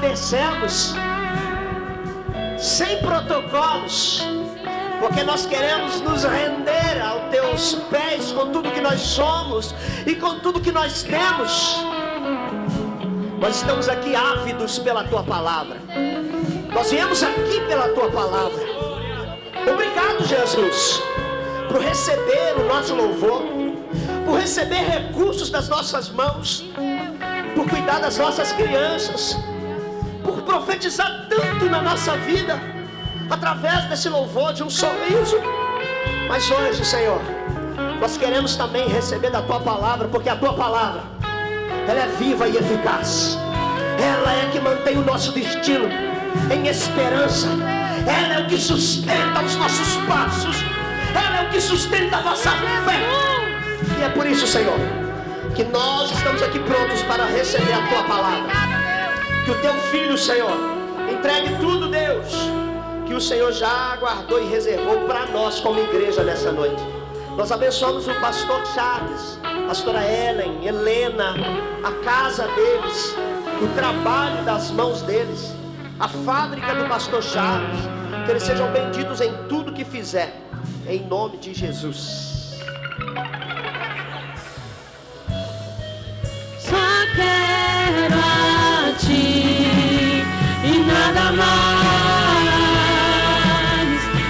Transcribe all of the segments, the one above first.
estabelecermos, sem protocolos, porque nós queremos nos render aos teus pés com tudo que nós somos e com tudo que nós temos. Nós estamos aqui ávidos pela tua palavra. Nós viemos aqui pela tua palavra. Obrigado, Jesus, por receber o nosso louvor, por receber recursos das nossas mãos, por cuidar das nossas crianças, por profetizar tanto na nossa vida, através desse louvor, de um sorriso. Mas hoje, Senhor, nós queremos também receber da tua palavra, porque a tua palavra, ela é viva e eficaz. Ela é que mantém o nosso destino em esperança. Ela é o que sustenta os nossos passos. Ela é o que sustenta a nossa fé. E é por isso, Senhor, que nós estamos aqui prontos para receber a tua palavra. Que o teu filho, Senhor, entregue tudo, Deus, que o Senhor já guardou e reservou para nós como igreja nessa noite. Nós abençoamos o pastor Charles, pastora Ellen, Helena, a casa deles, o trabalho das mãos deles, a fábrica do pastor Charles. Que eles sejam benditos em tudo que fizer, em nome de Jesus. Só quero a ti e nada mais,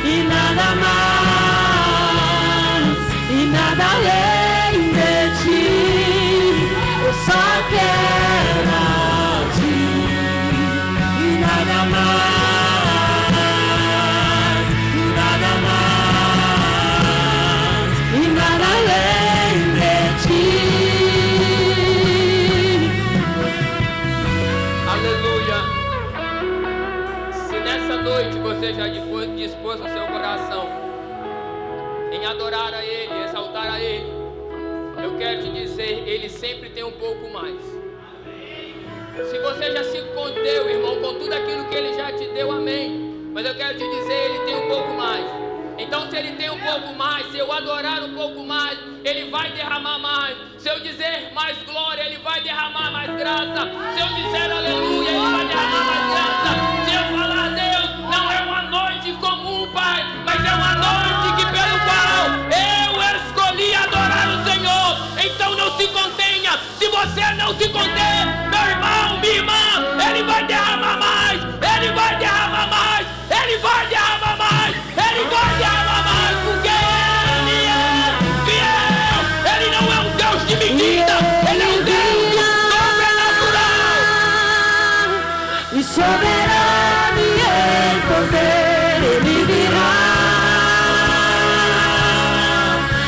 e nada mais, e nada além de ti. Eu só quero a ti e nada mais. Você já dispôs o seu coração em adorar a Ele, exaltar a Ele, eu quero te dizer, Ele sempre tem um pouco mais. Se você já se conteu, irmão, com tudo aquilo que Ele já te deu, amém. Mas eu quero te dizer, Ele tem um pouco mais. Então se Ele tem um pouco mais, se eu adorar um pouco mais, Ele vai derramar mais. Se eu dizer mais glória, Ele vai derramar mais graça. Se eu dizer aleluia, Ele vai derramar mais graça. Se eu falar Deus, não é uma noite comum, Pai, mas é uma noite que pelo qual eu escolhi adorar o Senhor. Então não se contenha. Se você não se conter, meu irmão, minha irmã, Ele vai derramar mais. Ele vai derramar mais. Ele vai derramar mais. Ele vai derramar mais, porque Ele é fiel. Ele não é um Deus de medida. Ele é um Deus sobrenatural e soberano em poder. Ele virá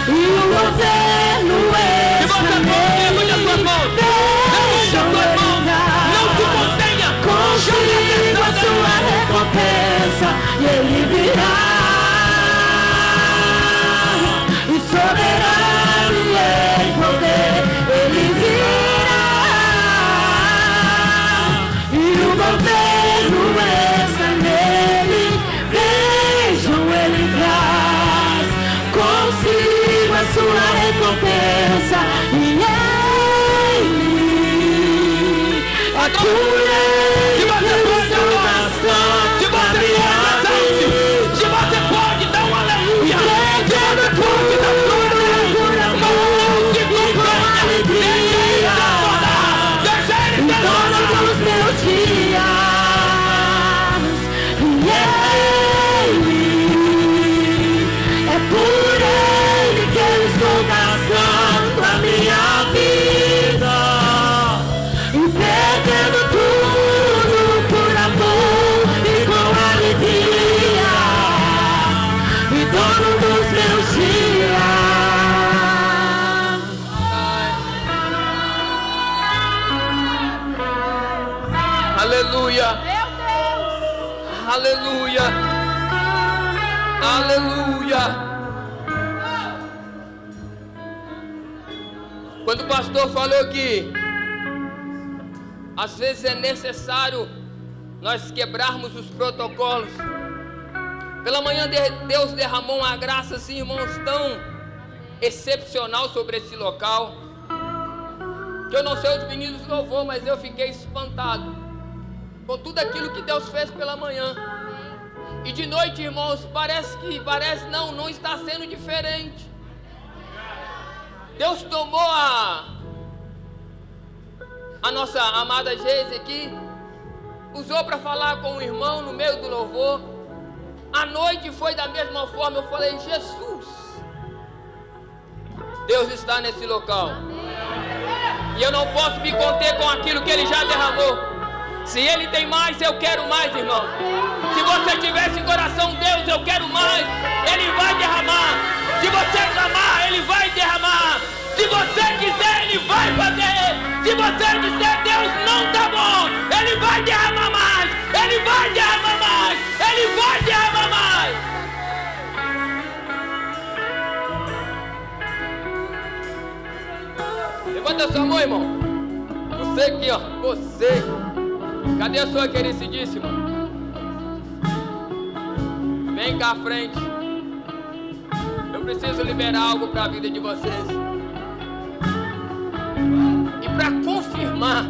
e o governo está nele. Deixa ele entrar, não se contenha, consiga a sua recompensa e ele virá e soberano em poder. Ele virá e o governo está nele. Vejam, ele traz consigo a sua recompensa e ele é cura. Se você pode dar um aleluia. Se você pode dar cura, deixa ele em todos os meus dias. E ele é por ele que eu estou gastando a minha vida e perdendo tudo por amor e com alegria e dono dos meus dias. aleluia. Aleluia. Aleluia. Quando o pastor falou que às vezes é necessário nós quebrarmos os protocolos, pela manhã Deus derramou uma graça, assim, irmãos, tão excepcional sobre esse local, que eu não sei os meninos louvor, mas eu fiquei espantado. com tudo aquilo que Deus fez pela manhã. E de noite, irmãos, não está sendo diferente. Deus tomou a nossa amada Geise aqui, usou para falar com o irmão no meio do louvor. A noite foi da mesma forma. Eu falei: Jesus, Deus está nesse local. E eu não posso me conter com aquilo que Ele já derramou. Se Ele tem mais, eu quero mais, irmão. Se você tiver esse coração, Deus, eu quero mais, Ele vai derramar. Se você clamar, Ele vai derramar. Se você quiser, Ele vai fazer. Se você disser: Deus, não está bom, Ele vai derramar mais. Ele vai derramar mais. Ele vai derramar mais. Levanta sua mão, irmão. Você aqui, ó. Você. Cadê a sua queridíssima? Vem cá à frente. Eu preciso liberar algo para a vida de vocês. E para confirmar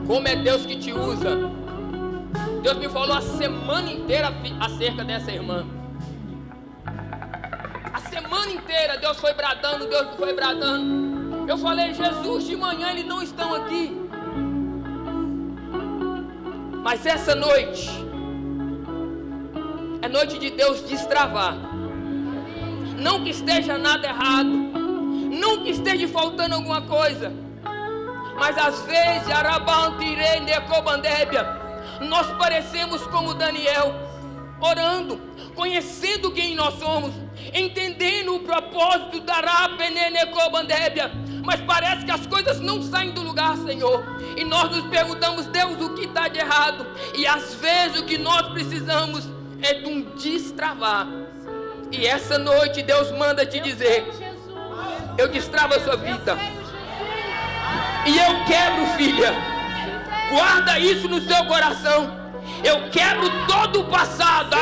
como é Deus que te usa, Deus me falou a semana inteira acerca dessa irmã. A semana inteira Deus foi bradando, Eu falei: Jesus, de manhã eles não estão aqui. Mas essa noite é noite de Deus destravar. Não que esteja nada errado, não que esteja faltando alguma coisa, mas às vezes, nós parecemos como Daniel, orando, conhecendo quem nós somos, entendendo o propósito da Rapenenecobandébia, mas parece que as coisas não saem do lugar, Senhor. E nós nos perguntamos: Deus, o que está de errado? E às vezes o que nós precisamos é de um destravar. E essa noite Deus manda te dizer: eu destravo a sua vida. E eu quebro, filha, guarda isso no seu coração. Eu quebro todo o passado,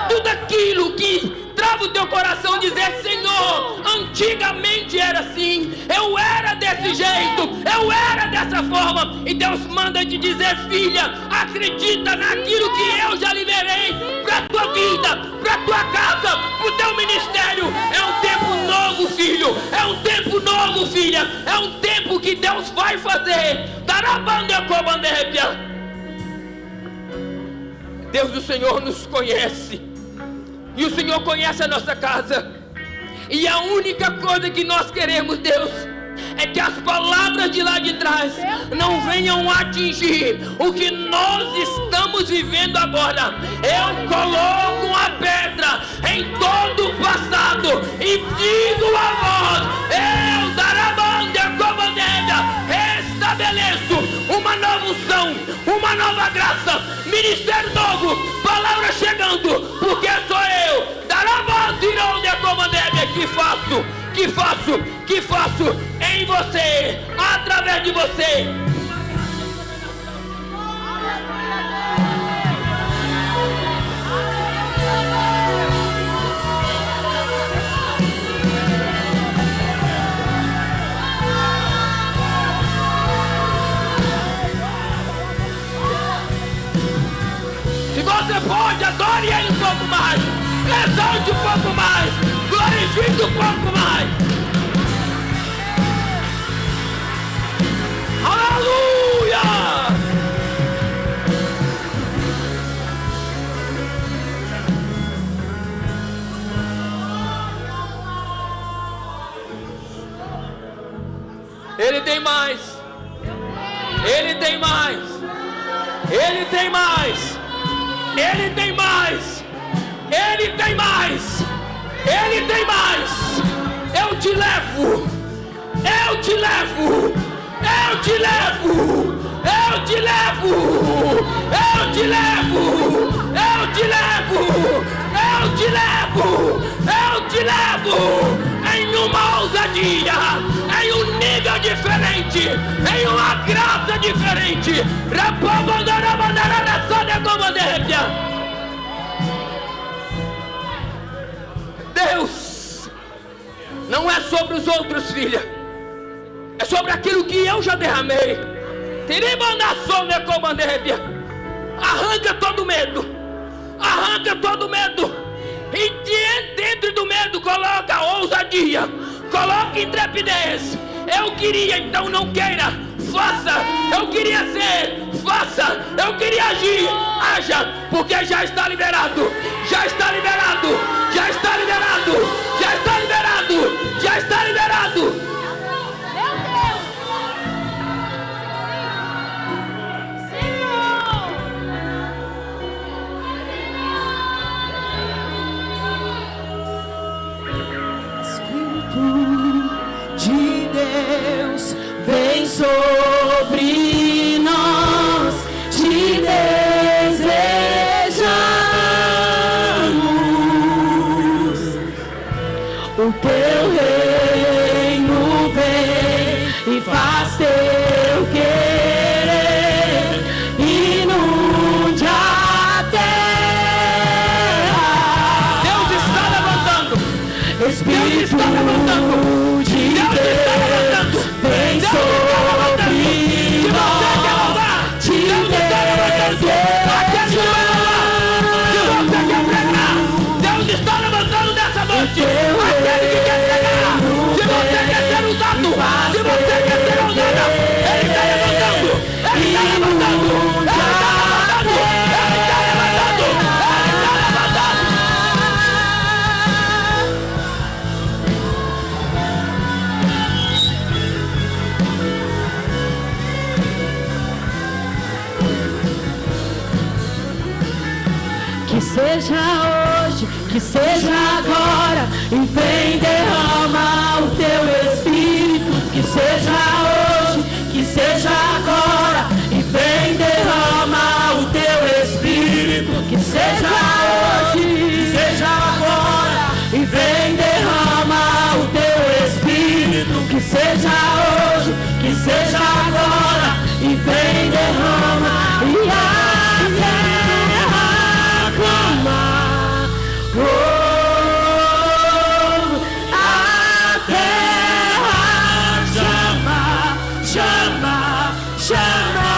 tudo aquilo que trava o teu coração, dizer: Senhor, antigamente era assim, eu era desse jeito, eu era dessa forma. E Deus manda te dizer: filha, acredita naquilo que eu já liberei para a tua vida, para a tua casa, para o teu ministério. É um tempo novo, filho, é um tempo novo, filha, é um tempo que Deus vai fazer. Deus, o Senhor nos conhece, e o Senhor conhece a nossa casa. E a única coisa que nós queremos, Deus, é que as palavras de lá de trás não venham atingir o que nós estamos vivendo agora. Eu coloco a pedra em todo o passado e digo a vós: eu, restabeleço uma nova unção, uma nova graça, ministério novo, palavra chegando, porque sou eu, que faço em você, através de você. Se você pode, adore Ele um pouco mais, exalte um pouco mais, glorifique um pouco mais. Aleluia! Ele tem mais. Ele tem mais. Ele tem mais. Ele tem mais. Ele tem mais. Ele tem mais. Eu te levo. Eu te levo. Eu te levo. Eu te levo. Eu te levo. Eu te levo. Eu te levo. Eu te levo. Em uma ousadia, em um nível diferente, em uma graça diferente. Deus não é sobre os outros, filha, é sobre aquilo que eu já derramei. Arranca todo medo. Arranca todo medo. E dentro do medo coloca ousadia. Coloca intrepidez. Eu queria, então não queira. Faça. Eu queria ser. Faça. Eu queria agir. Haja. Porque já está liberado. Já está liberado. Já está liberado. Já está liberado. Já está liberado. De Deus vem sobre nós, te desejamos. O teu reino vem e faz teu querer, inunde a terra. Deus está levantando. Espírito Deus está levantando. de Deus vem sobre nós, te desejamos. Deus está levantando nessa noite. Aquele que quer chegar. Se você quer ser usado, se você quer ser usada, Ele está levantando. Ele está levantando. Ele está levantando. Ele está levantando. Ele está levantando. Que seja hoje, que seja agora, e vem derrama o teu Espírito. Que seja hoje, que seja agora, e vem derrama o teu Espírito. Que seja hoje, que seja agora, e vem derrama o teu Espírito. Que seja hoje, que seja agora, e vem derrama e a terra clama. Oh, a terra chama, chama, chama.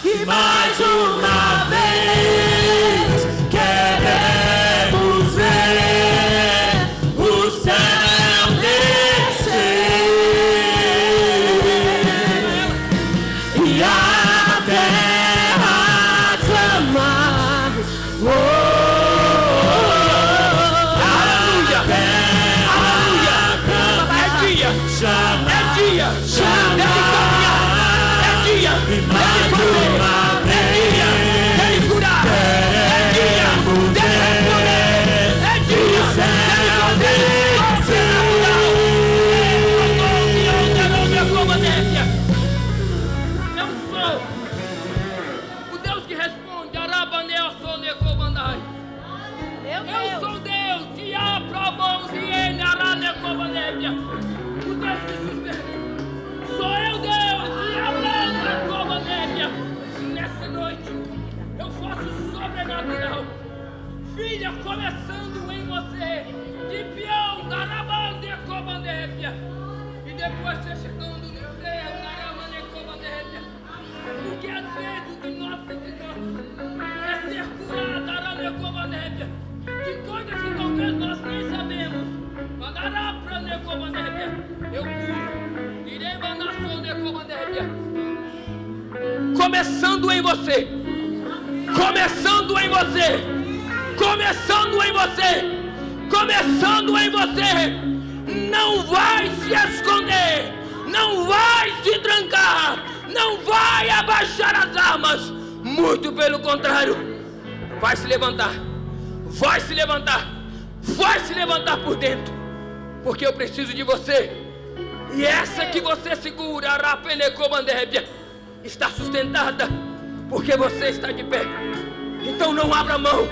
E mais uma vez queremos ver o céu descer e a terra clama. Oh, Aleluia. Aleluia. É dia. É dia. É de caminhar. É dia. É de fazer. É dia. É de curar. É dia. De responder. É dia. De fazer. Eu sou o Deus que responde. Arabaneo sonecomandai. Eu sou Deus que aprobamos e ele aranecomanébia. O Deus que sustenta. Sou eu Deus que aranecomanébia. Nessa noite eu faço sobrenatural. Filha, começando em você. De peão, aranecomanébia. E depois você chegando no céu, aranecomanébia. Porque às vezes o nosso é ser curado, aranecomanébia. De coisas que talvez nós nem sabemos. Mandará para necomanébia. Eu curo. Irei mandar sua necomanébia. Começando em você. Começando em você. Começando em você. Começando em você. Não vai se esconder. Não vai se trancar. Não vai abaixar as armas. Muito pelo contrário. Vai se levantar. Vai se levantar. Vai se levantar por dentro. Porque eu preciso de você. E essa que você segura, arapenecomandébia, está sustentada. Porque você está de pé. Então não abra mão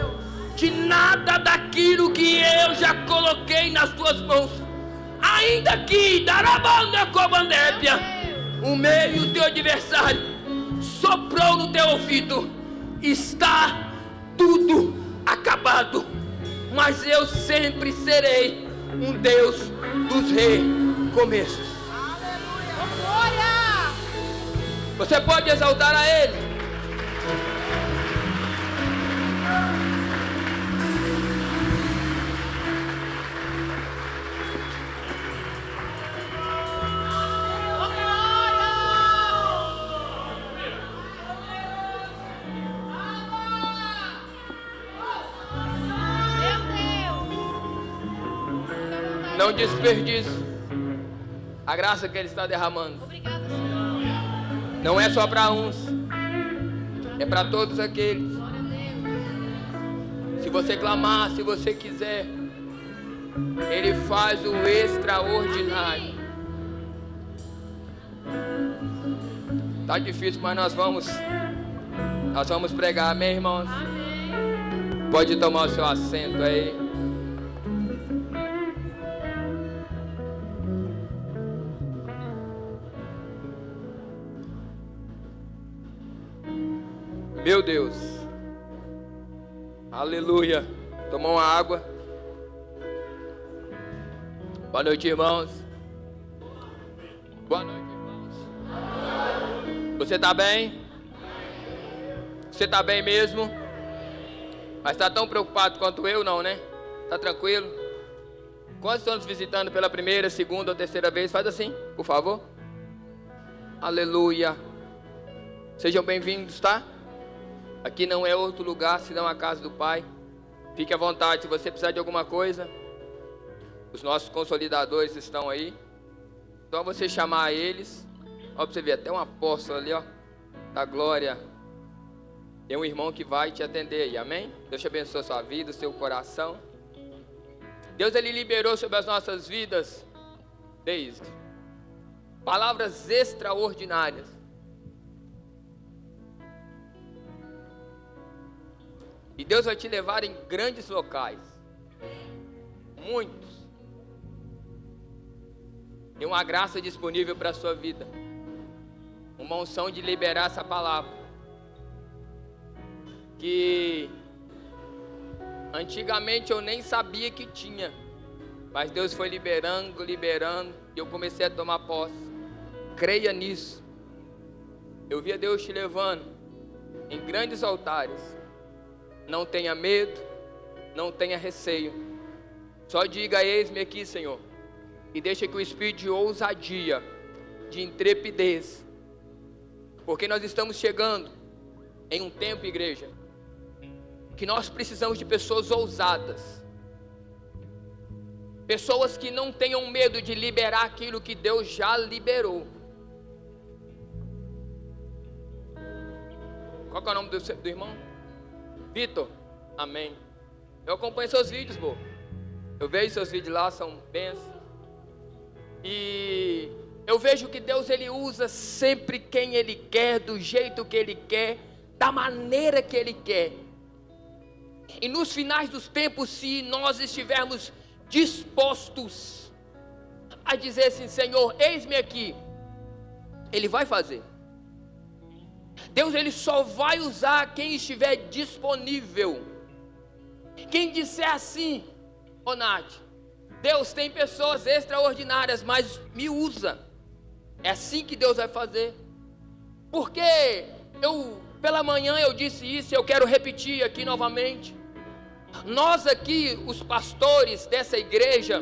de nada daquilo que eu já coloquei nas tuas mãos. Ainda que darabanecomandébia, o meio do teu adversário soprou no teu ouvido. Está tudo acabado. Mas eu sempre serei um Deus dos recomeços. Você pode exaltar a Ele. Não desperdice a graça que Ele está derramando. Não é só para uns, é para todos aqueles. Se você clamar, se você quiser, Ele faz o extraordinário. Tá difícil, mas nós vamos pregar, amém, irmãos? Pode tomar o seu assento aí. Meu Deus, aleluia. Tomar uma água. Boa noite, irmãos. Boa noite, irmãos. Você está bem? Você está bem mesmo? Mas está tão preocupado quanto eu, não, né? Está tranquilo? Quantos estão nos visitando pela primeira, segunda ou terceira vez? Faz assim, por favor. Aleluia. Sejam bem-vindos, tá? Aqui não é outro lugar senão a casa do Pai. Fique à vontade, se você precisar de alguma coisa. Os nossos consolidadores estão aí. Só você chamar eles. Ó, pra você ver, até um apóstolo ali, ó, da glória. Tem um irmão que vai te atender aí, amém? Deus te abençoe a sua vida, o seu coração. Deus, Ele liberou sobre as nossas vidas desde palavras extraordinárias. E Deus vai te levar em grandes locais. Muitos. Tem uma graça disponível para a sua vida. Uma unção de liberar essa palavra. Que antigamente eu nem sabia que tinha. Mas Deus foi liberando. E eu comecei a tomar posse. Creia nisso. Eu via Deus te levando em grandes altares. Não tenha medo, não tenha receio. Só diga: eis-me aqui, Senhor. E deixa que o espírito de ousadia, de intrepidez, porque nós estamos chegando em um tempo, igreja, que nós precisamos de pessoas ousadas. Pessoas que não tenham medo de liberar aquilo que Deus já liberou. Qual que é o nome do irmão? Vitor, amém. Eu acompanho seus vídeos, pô. Eu vejo seus vídeos lá, são bênçãos. E eu vejo que Deus, Ele usa sempre quem Ele quer, do jeito que Ele quer, da maneira que Ele quer. E nos finais dos tempos, se nós estivermos dispostos a dizer assim: Senhor, eis-me aqui, Ele vai fazer. Deus, Ele só vai usar quem estiver disponível. Quem disser assim: ô Nath, Deus tem pessoas extraordinárias, mas me usa. É assim que Deus vai fazer. Porque pela manhã eu disse isso e eu quero repetir aqui novamente. Nós aqui, os pastores dessa igreja,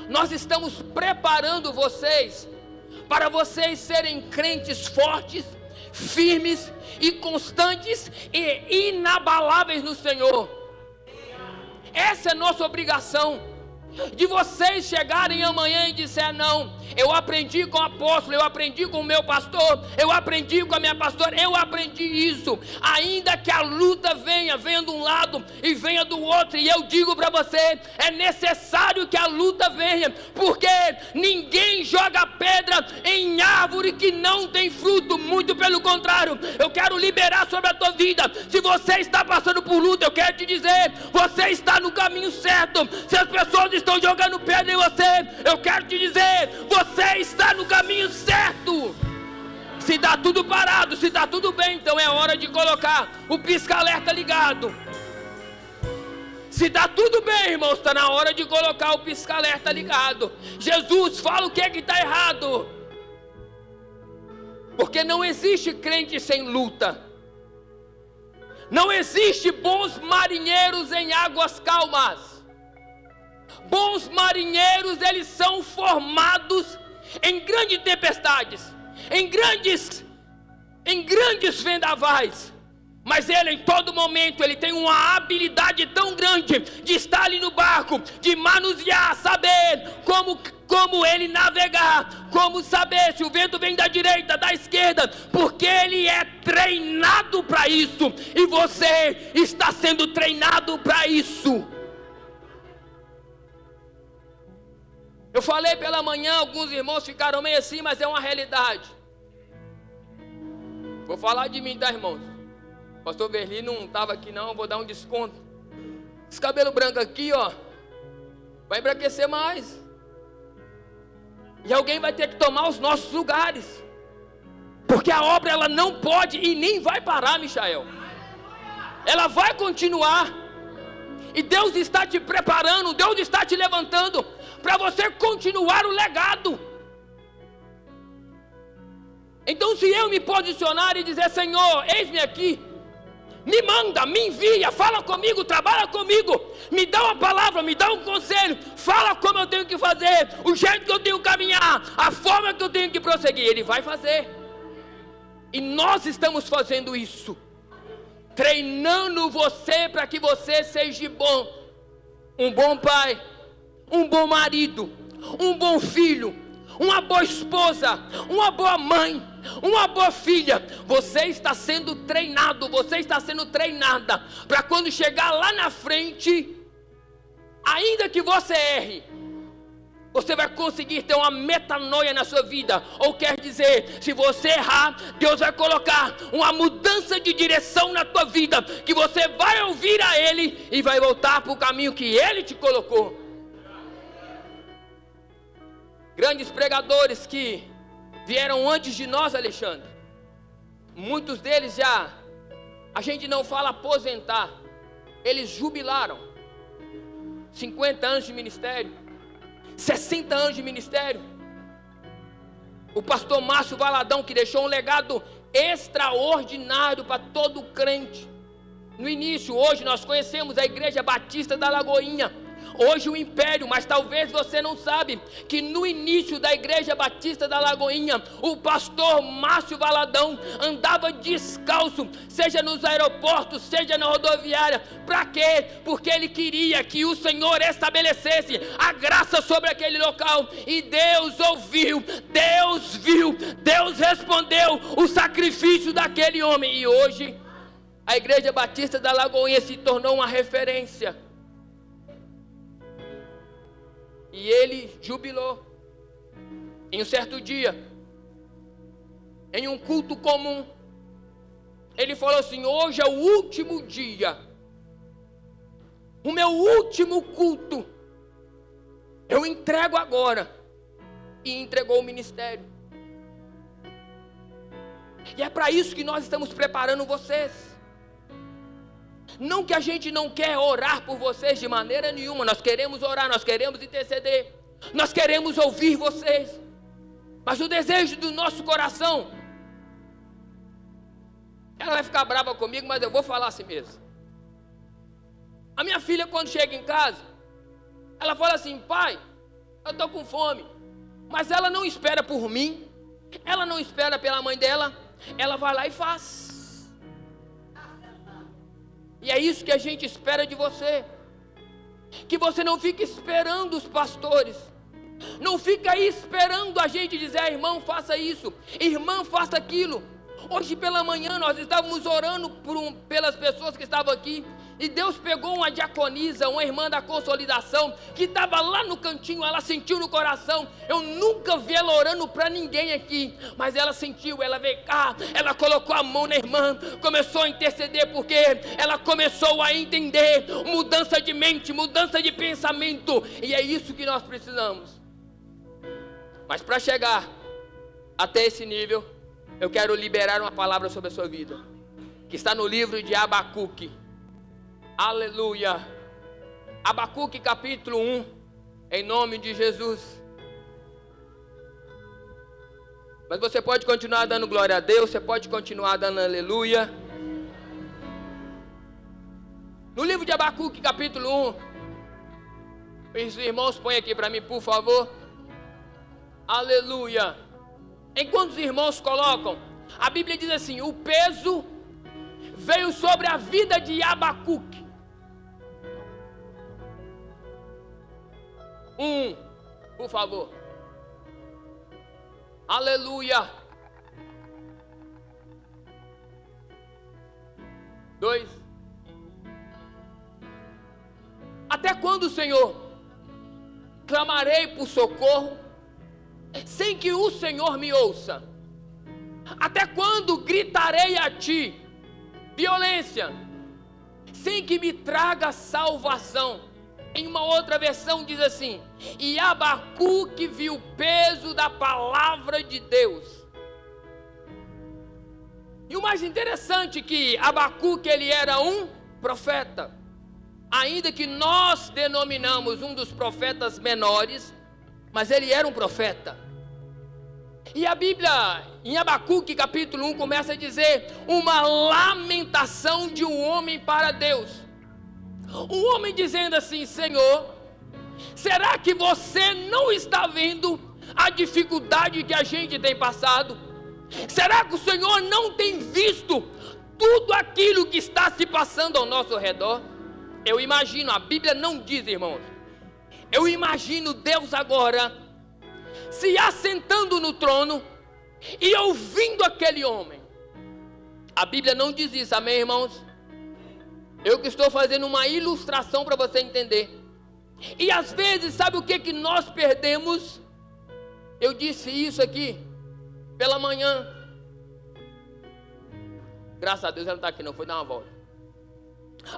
nós estamos preparando vocês para vocês serem crentes fortes, firmes e constantes e inabaláveis no Senhor. Essa é a nossa obrigação. De vocês chegarem amanhã e disser: não, eu aprendi com o apóstolo, eu aprendi com o meu pastor, eu aprendi com a minha pastora, eu aprendi isso. Ainda que a luta venha de um lado e venha do outro, e eu digo para você, é necessário que a luta venha, porque ninguém joga pedra em árvore que não tem fruto, muito pelo contrário. Eu quero liberar sobre a tua vida. Se você está passando por luta, eu quero te dizer, você está no caminho certo. Se as pessoas estão jogando pedra em você, eu quero te dizer, você está no caminho certo. Se está tudo parado, se está tudo bem, então é hora de colocar o pisca-alerta ligado. Se está tudo bem, irmãos, está na hora de colocar o pisca-alerta ligado. Jesus, fala o que está errado. Porque não existe crente sem luta. Não existe bons marinheiros em águas calmas. Bons marinheiros, eles são formados em grandes tempestades, em grandes vendavais. Mas ele, em todo momento, ele tem uma habilidade tão grande de estar ali no barco, de manusear, saber como ele navegar, como saber se o vento vem da direita, da esquerda, porque ele é treinado para isso, e você está sendo treinado para isso. Eu falei pela manhã, alguns irmãos ficaram meio assim, mas é uma realidade. Vou falar de mim, tá, irmãos? O pastor Verli não estava aqui não, vou dar um desconto. Esse cabelo branco aqui, ó, vai embranquecer mais. E alguém vai ter que tomar os nossos lugares. Porque a obra, ela não pode e nem vai parar, Michael. Ela vai continuar. E Deus está te preparando, Deus está te levantando para você continuar o legado. Então, se eu me posicionar e dizer: Senhor, eis-me aqui, me manda, me envia, fala comigo, trabalha comigo, me dá uma palavra, me dá um conselho, fala como eu tenho que fazer, o jeito que eu tenho que caminhar, a forma que eu tenho que prosseguir, Ele vai fazer. E nós estamos fazendo isso, treinando você para que você seja bom, um bom pai, um bom marido, um bom filho, uma boa esposa, uma boa mãe, uma boa filha. Você está sendo treinado, você está sendo treinada para quando chegar lá na frente, ainda que você erre, você vai conseguir ter uma metanoia na sua vida. Ou quer dizer, se você errar, Deus vai colocar uma mudança de direção na tua vida, que você vai ouvir a Ele e vai voltar para o caminho que Ele te colocou. Grandes pregadores que vieram antes de nós, Alexandre, muitos deles já, a gente não fala aposentar, eles jubilaram. 50 anos de ministério, 60 anos de ministério. O pastor Márcio Valadão, que deixou um legado extraordinário para todo crente. No início, hoje nós conhecemos a Igreja Batista da Lagoinha, hoje o Império, mas talvez você não sabe que no início da Igreja Batista da Lagoinha, o pastor Márcio Valadão andava descalço, seja nos aeroportos, seja na rodoviária. Para quê? Porque ele queria que o Senhor estabelecesse a graça sobre aquele local, e Deus ouviu, Deus viu, Deus respondeu o sacrifício daquele homem, e hoje a Igreja Batista da Lagoinha se tornou uma referência. E ele jubilou. Em um certo dia, em um culto comum, ele falou assim: hoje é o último dia, o meu último culto, eu entrego agora. E entregou o ministério. E é para isso que nós estamos preparando vocês. Não que a gente não quer orar por vocês de maneira nenhuma. Nós queremos orar, nós queremos interceder, nós queremos ouvir vocês. Mas o desejo do nosso coração, ela vai ficar brava comigo, mas eu vou falar assim mesmo. A minha filha, quando chega em casa, ela fala assim: pai, eu estou com fome. Mas ela não espera por mim, ela não espera pela mãe dela, ela vai lá e faz. E é isso que a gente espera de você. Que você não fique esperando os pastores. Não fica aí esperando a gente dizer: irmão, faça isso, irmã, faça aquilo. Hoje pela manhã nós estávamos orando pelas pessoas que estavam aqui, e Deus pegou uma diaconisa, uma irmã da consolidação, que estava lá no cantinho. Ela sentiu no coração. Eu nunca vi ela orando para ninguém aqui, mas ela sentiu, ela veio cá, ela colocou a mão na irmã, começou a interceder, porque ela começou a entender mudança de mente, mudança de pensamento, e é isso que nós precisamos. Mas para chegar até esse nível, eu quero liberar uma palavra sobre a sua vida, que está no livro de Abacuque. Aleluia. Abacuque capítulo 1, em nome de Jesus. Mas você pode continuar dando glória a Deus, você pode continuar dando aleluia. No livro de Abacuque, capítulo 1, os irmãos põem aqui para mim, por favor. Aleluia. Enquanto os irmãos colocam, a Bíblia diz assim: o peso veio sobre a vida de Abacuque. Por favor. Aleluia. 2. Até quando, Senhor, clamarei por socorro, sem que o Senhor me ouça? Até quando gritarei a Ti violência, sem que me traga salvação? Em uma outra versão diz assim: e Abacuque viu o peso da palavra de Deus. E o mais interessante é que Abacuque, ele era um profeta. Ainda que nós denominamos um dos profetas menores, mas ele era um profeta. E a Bíblia, em Abacuque capítulo 1, começa a dizer uma lamentação de um homem para Deus. Um homem dizendo assim: Senhor, será que você não está vendo a dificuldade que a gente tem passado? Será que o Senhor não tem visto tudo aquilo que está se passando ao nosso redor? Eu imagino, a Bíblia não diz, irmãos, eu imagino Deus agora se assentando no trono e ouvindo aquele homem. A Bíblia não diz isso, amém, irmãos? Eu que estou fazendo uma ilustração para você entender. E às vezes, sabe o que nós perdemos? Eu disse isso aqui pela manhã. Graças a Deus ela não está aqui não, foi dar uma volta.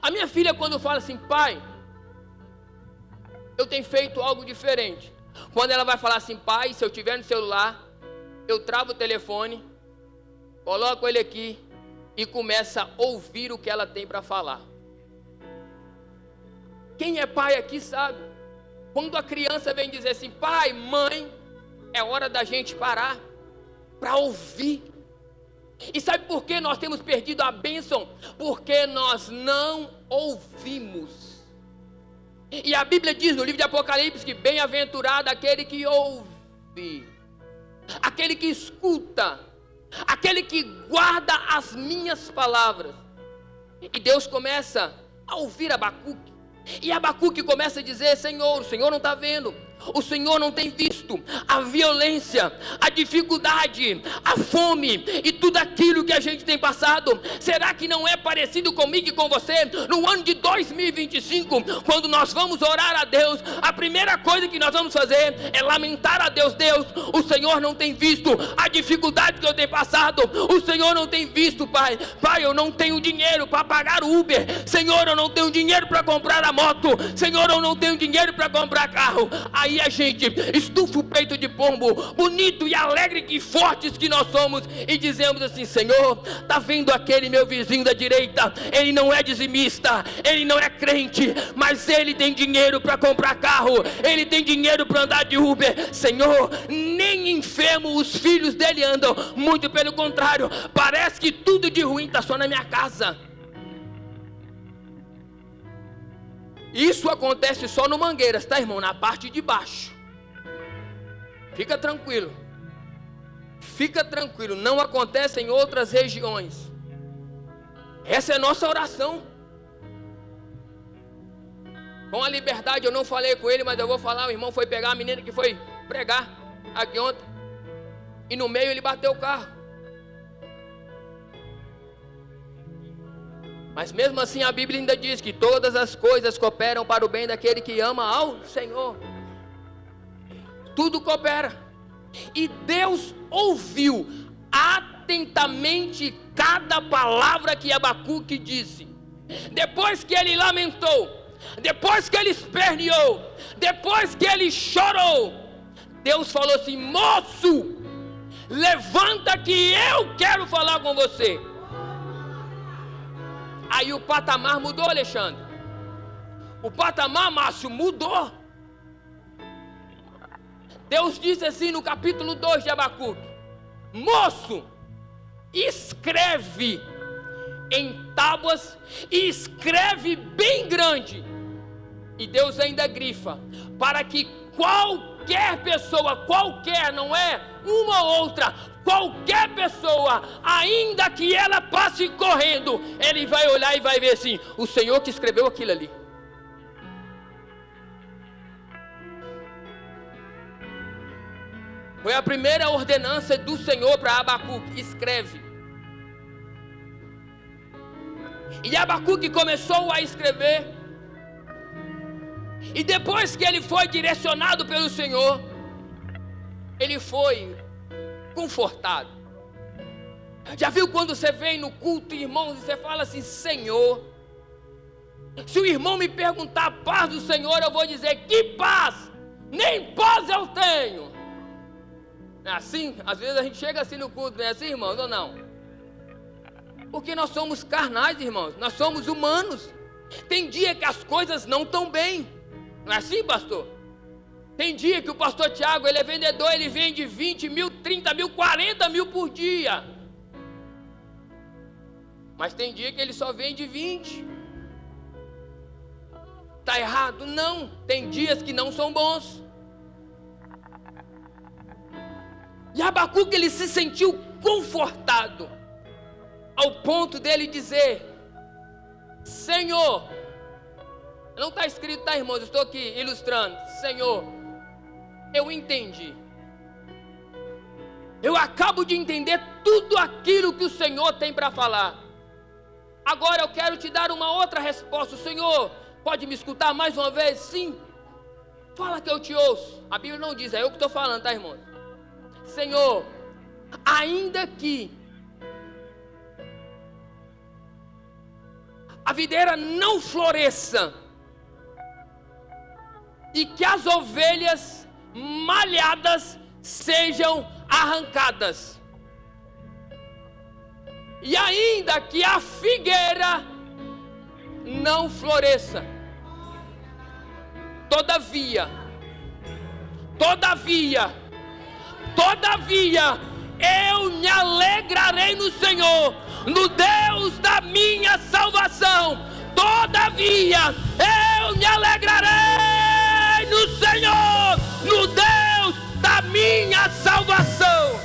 A minha filha, quando fala assim: pai, eu tenho feito algo diferente. Quando ela vai falar assim: pai, se eu tiver no celular, eu travo o telefone, coloco ele aqui e começa a ouvir o que ela tem para falar. Quem é pai aqui sabe. Quando a criança vem dizer assim: pai, mãe, é hora da gente parar para ouvir. E sabe por que nós temos perdido a bênção? Porque nós não ouvimos. E a Bíblia diz no livro de Apocalipse que bem-aventurado aquele que ouve, aquele que escuta, aquele que guarda as minhas palavras. E Deus começa a ouvir Abacuque. E Abacuque começa a dizer: Senhor, o Senhor não está vendo, o Senhor não tem visto a violência, a dificuldade, a fome e tudo aquilo que a gente tem passado. Será que não é parecido comigo e com você? No ano de 2025, quando nós vamos orar a Deus, a primeira coisa que nós vamos fazer é lamentar a Deus: Deus, o Senhor não tem visto a dificuldade que eu tenho passado, o Senhor não tem visto, Pai. Pai, eu não tenho dinheiro para pagar o Uber, Senhor, eu não tenho dinheiro para comprar a moto, Senhor, eu não tenho dinheiro para comprar carro. Aí a gente estufa o peito de pombo, bonito e alegre e fortes que nós somos, e dizemos assim: Senhor, tá vendo aquele meu vizinho da direita? Ele não é dizimista, ele não é crente, mas ele tem dinheiro para comprar carro, ele tem dinheiro para andar de Uber. Senhor, nem enfermo os filhos dele andam, muito pelo contrário, parece que tudo de ruim está só na minha casa. Isso acontece só no Mangueiras, tá, irmão? Na parte de baixo. Fica tranquilo. Fica tranquilo. Não acontece em outras regiões. Essa é a nossa oração. Com a liberdade, eu não falei com ele, mas eu vou falar. O irmão foi pegar a menina que foi pregar aqui ontem. E no meio ele bateu o carro. Mas mesmo assim a Bíblia ainda diz que todas as coisas cooperam para o bem daquele que ama ao Senhor. Tudo coopera. E Deus ouviu atentamente cada palavra que Abacuque disse. Depois que ele lamentou, depois que ele esperneou, depois que ele chorou, Deus falou assim: moço, levanta que eu quero falar com você. Aí o patamar mudou, Alexandre. O patamar, Márcio, mudou. Deus disse assim no capítulo 2 de Abacuque: moço, escreve em tábuas e escreve bem grande. E Deus ainda grifa, para que qualquer pessoa, qualquer, não é uma ou outra, qualquer pessoa, ainda que ela passe correndo, ele vai olhar e vai ver assim, o Senhor que escreveu aquilo ali. Foi a primeira ordenança do Senhor para Abacuque: escreve. E Abacuque começou a escrever. E depois que ele foi direcionado pelo Senhor, ele foi confortado. Já viu quando você vem no culto, irmãos, e você fala assim: Senhor, se o irmão me perguntar a paz do Senhor, eu vou dizer: que paz? Nem paz eu tenho. É assim? Às vezes a gente chega assim no culto, não é assim, irmãos, ou não? Porque nós somos carnais, irmãos, nós somos humanos. Tem dia que as coisas não estão bem. Não é assim, pastor? Tem dia que o pastor Tiago, ele é vendedor, ele vende 20 mil, 30 mil, 40 mil por dia. Mas tem dia que ele só vende 20. Está errado? Não. Tem dias que não são bons. E Abacuque, ele se sentiu confortado, ao ponto dele dizer: Senhor, não está escrito, tá, irmãos? Eu estou aqui ilustrando. Senhor, eu entendi. Eu acabo de entender tudo aquilo que o Senhor tem para falar. Agora eu quero te dar uma outra resposta. O Senhor pode me escutar mais uma vez? Sim. Fala que eu te ouço. A Bíblia não diz, é eu que estou falando, tá, irmãos? Senhor, ainda que a videira não floresça e que as ovelhas malhadas sejam arrancadas, e ainda que a figueira não floresça, todavia, eu me alegrarei no Senhor, no Deus da minha salvação. Todavia, eu me alegrarei no Senhor, no Deus da minha salvação.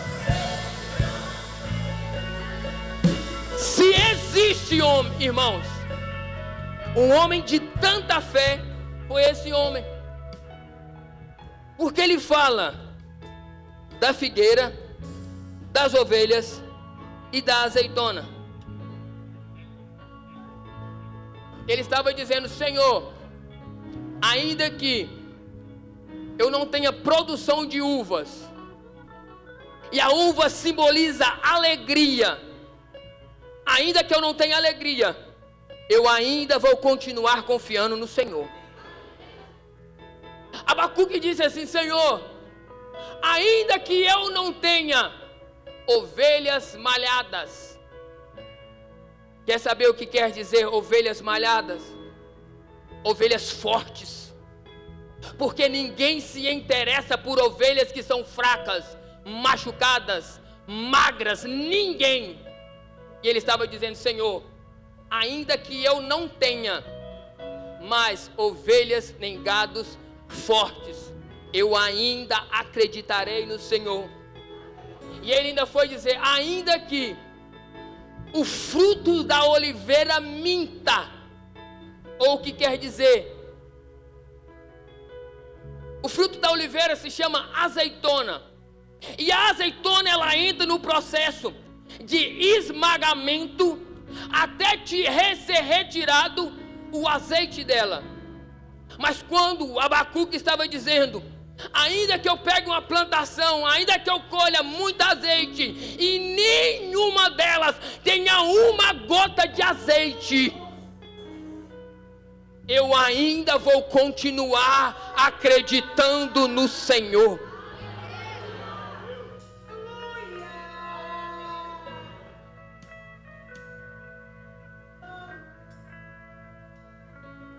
Se existe homem, irmãos, um homem de tanta fé, foi esse homem. Porque ele fala da figueira, das ovelhas e da azeitona. Ele estava dizendo: Senhor, ainda que eu não tenha produção de uvas, e a uva simboliza alegria, ainda que eu não tenha alegria, eu ainda vou continuar confiando no Senhor. Abacuque disse assim: Senhor, ainda que eu não tenha ovelhas malhadas. Quer saber o que quer dizer ovelhas malhadas? Ovelhas fortes. Porque ninguém se interessa por ovelhas que são fracas, machucadas, magras, ninguém. E ele estava dizendo: Senhor, ainda que eu não tenha mais ovelhas nem gados fortes, eu ainda acreditarei no Senhor. E ele ainda foi dizer: ainda que o fruto da oliveira minta, ou o que quer dizer, o fruto da oliveira se chama azeitona, e a azeitona ela entra no processo de esmagamento até ser retirado o azeite dela. Mas quando Abacuque estava dizendo: ainda que eu pegue uma plantação, ainda que eu colha muito azeite, e nenhuma delas tenha uma gota de azeite, eu ainda vou continuar acreditando no Senhor.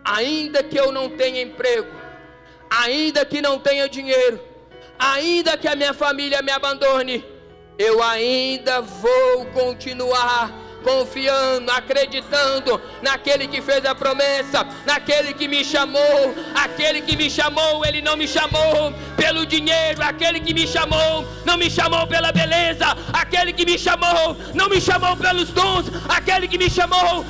Ainda que eu não tenha emprego, ainda que não tenha dinheiro, ainda que a minha família me abandone, eu ainda vou continuar confiando, acreditando naquele que fez a promessa, naquele que me chamou. Aquele que me chamou, ele não me chamou pelo dinheiro. Aquele que me chamou, não me chamou pela beleza. Aquele que me chamou, não me chamou pelos dons. Aquele que me chamou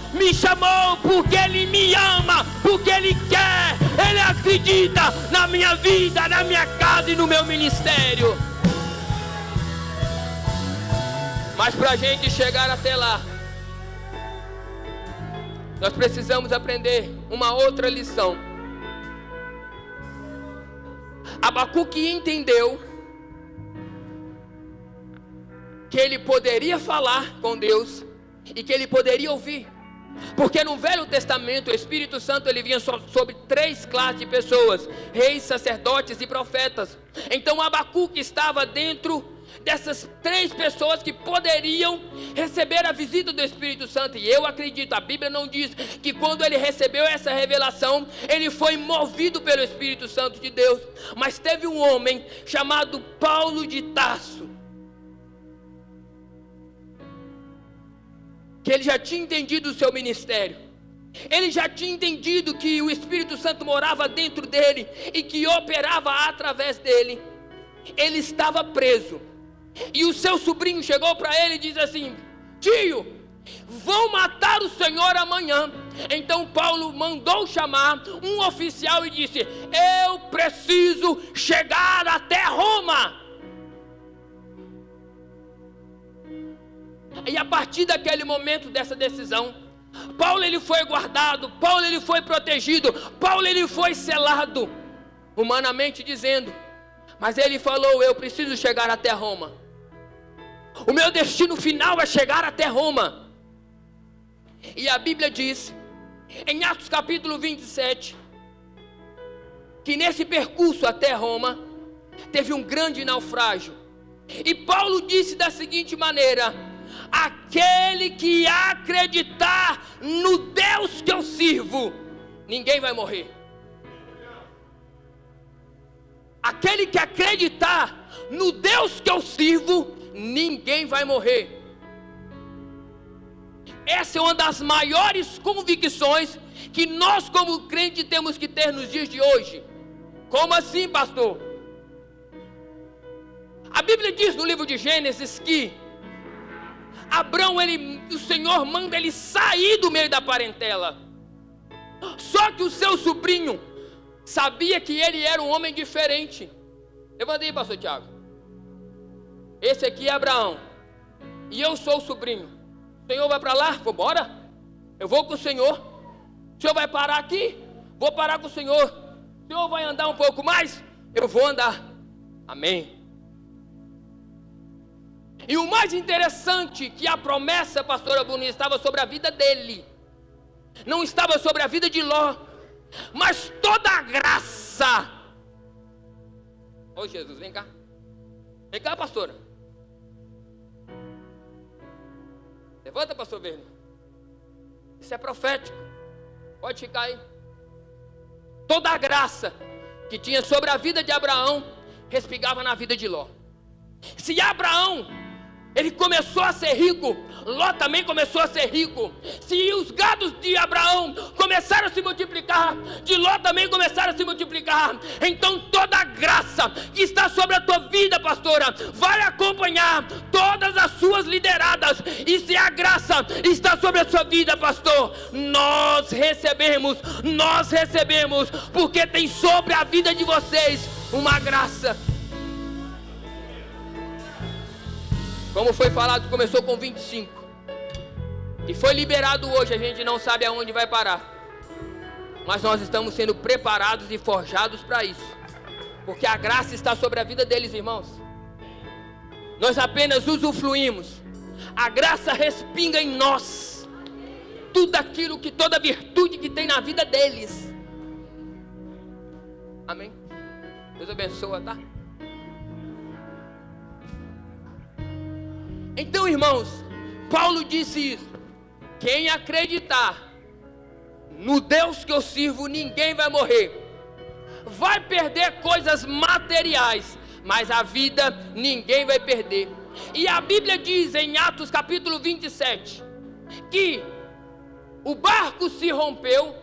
porque ele me ama, porque ele quer, ele acredita na minha vida, na minha casa e no meu ministério. Mas para a gente chegar até lá, nós precisamos aprender uma outra lição. Abacuque entendeu que ele poderia falar com Deus e que ele poderia ouvir. Porque no Velho Testamento o Espírito Santo ele vinha sobre 3 classes de pessoas: reis, sacerdotes e profetas. Então Abacuque estava dentro dessas 3 pessoas que poderiam receber a visita do Espírito Santo. E eu acredito, a Bíblia não diz que quando ele recebeu essa revelação, ele foi movido pelo Espírito Santo de Deus. Mas teve um homem chamado Paulo de Tarso, que ele já tinha entendido o seu ministério. Ele já tinha entendido que o Espírito Santo morava dentro dele e que operava através dele. Ele estava preso. E o seu sobrinho chegou para ele e disse assim: tio, vão matar o Senhor amanhã. Então Paulo mandou chamar um oficial e disse: eu preciso chegar até Roma. E a partir daquele momento dessa decisão, Paulo ele foi guardado, Paulo ele foi protegido, Paulo ele foi selado, humanamente dizendo. Mas ele falou: eu preciso chegar até Roma. O meu destino final é chegar até Roma. E a Bíblia diz, em Atos capítulo 27, que nesse percurso até Roma, teve um grande naufrágio. E Paulo disse da seguinte maneira: aquele que acreditar no Deus que eu sirvo, ninguém vai morrer. Aquele que acreditar no Deus que eu sirvo, ninguém vai morrer. Essa é uma das maiores convicções que nós como crentes temos que ter nos dias de hoje. Como assim, pastor? A Bíblia diz no livro de Gênesis que Abraão, o Senhor manda ele sair do meio da parentela. Só que o seu sobrinho sabia que ele era um homem diferente. Levanta aí, pastor Tiago. Esse aqui é Abraão e eu sou o sobrinho. O Senhor vai para lá? Vou embora. Eu vou com o Senhor. O Senhor vai parar aqui? Vou parar com o Senhor. O Senhor vai andar um pouco mais? Eu vou andar. Amém. E o mais interessante, que a promessa, pastora Boninha, estava sobre a vida dele, não estava sobre a vida de Ló, mas toda a graça. Ô Jesus, vem cá. Vem cá, pastora. Levanta, pastor Verne. Isso é profético. Pode ficar aí. Toda a graça que tinha sobre a vida de Abraão respingava na vida de Ló. Se Abraão ele começou a ser rico, Ló também começou a ser rico. Se os gados de Abraão começaram a se multiplicar, de Ló também começaram a se multiplicar. Então toda a graça que está sobre a tua vida, pastora, vai acompanhar todas as suas lideradas. E se a graça está sobre a sua vida, pastor, nós recebemos, porque tem sobre a vida de vocês uma graça. Como foi falado, começou com 25 e foi liberado hoje. A gente não sabe aonde vai parar, mas nós estamos sendo preparados e forjados para isso, porque a graça está sobre a vida deles, irmãos. Nós apenas usufruímos. A graça respinga em nós tudo aquilo que, toda virtude que tem na vida deles. Amém? Deus abençoa, tá? Então, irmãos, Paulo disse isso: quem acreditar no Deus que eu sirvo, ninguém vai morrer. Vai perder coisas materiais, mas a vida ninguém vai perder. E a Bíblia diz em Atos capítulo 27, que o barco se rompeu,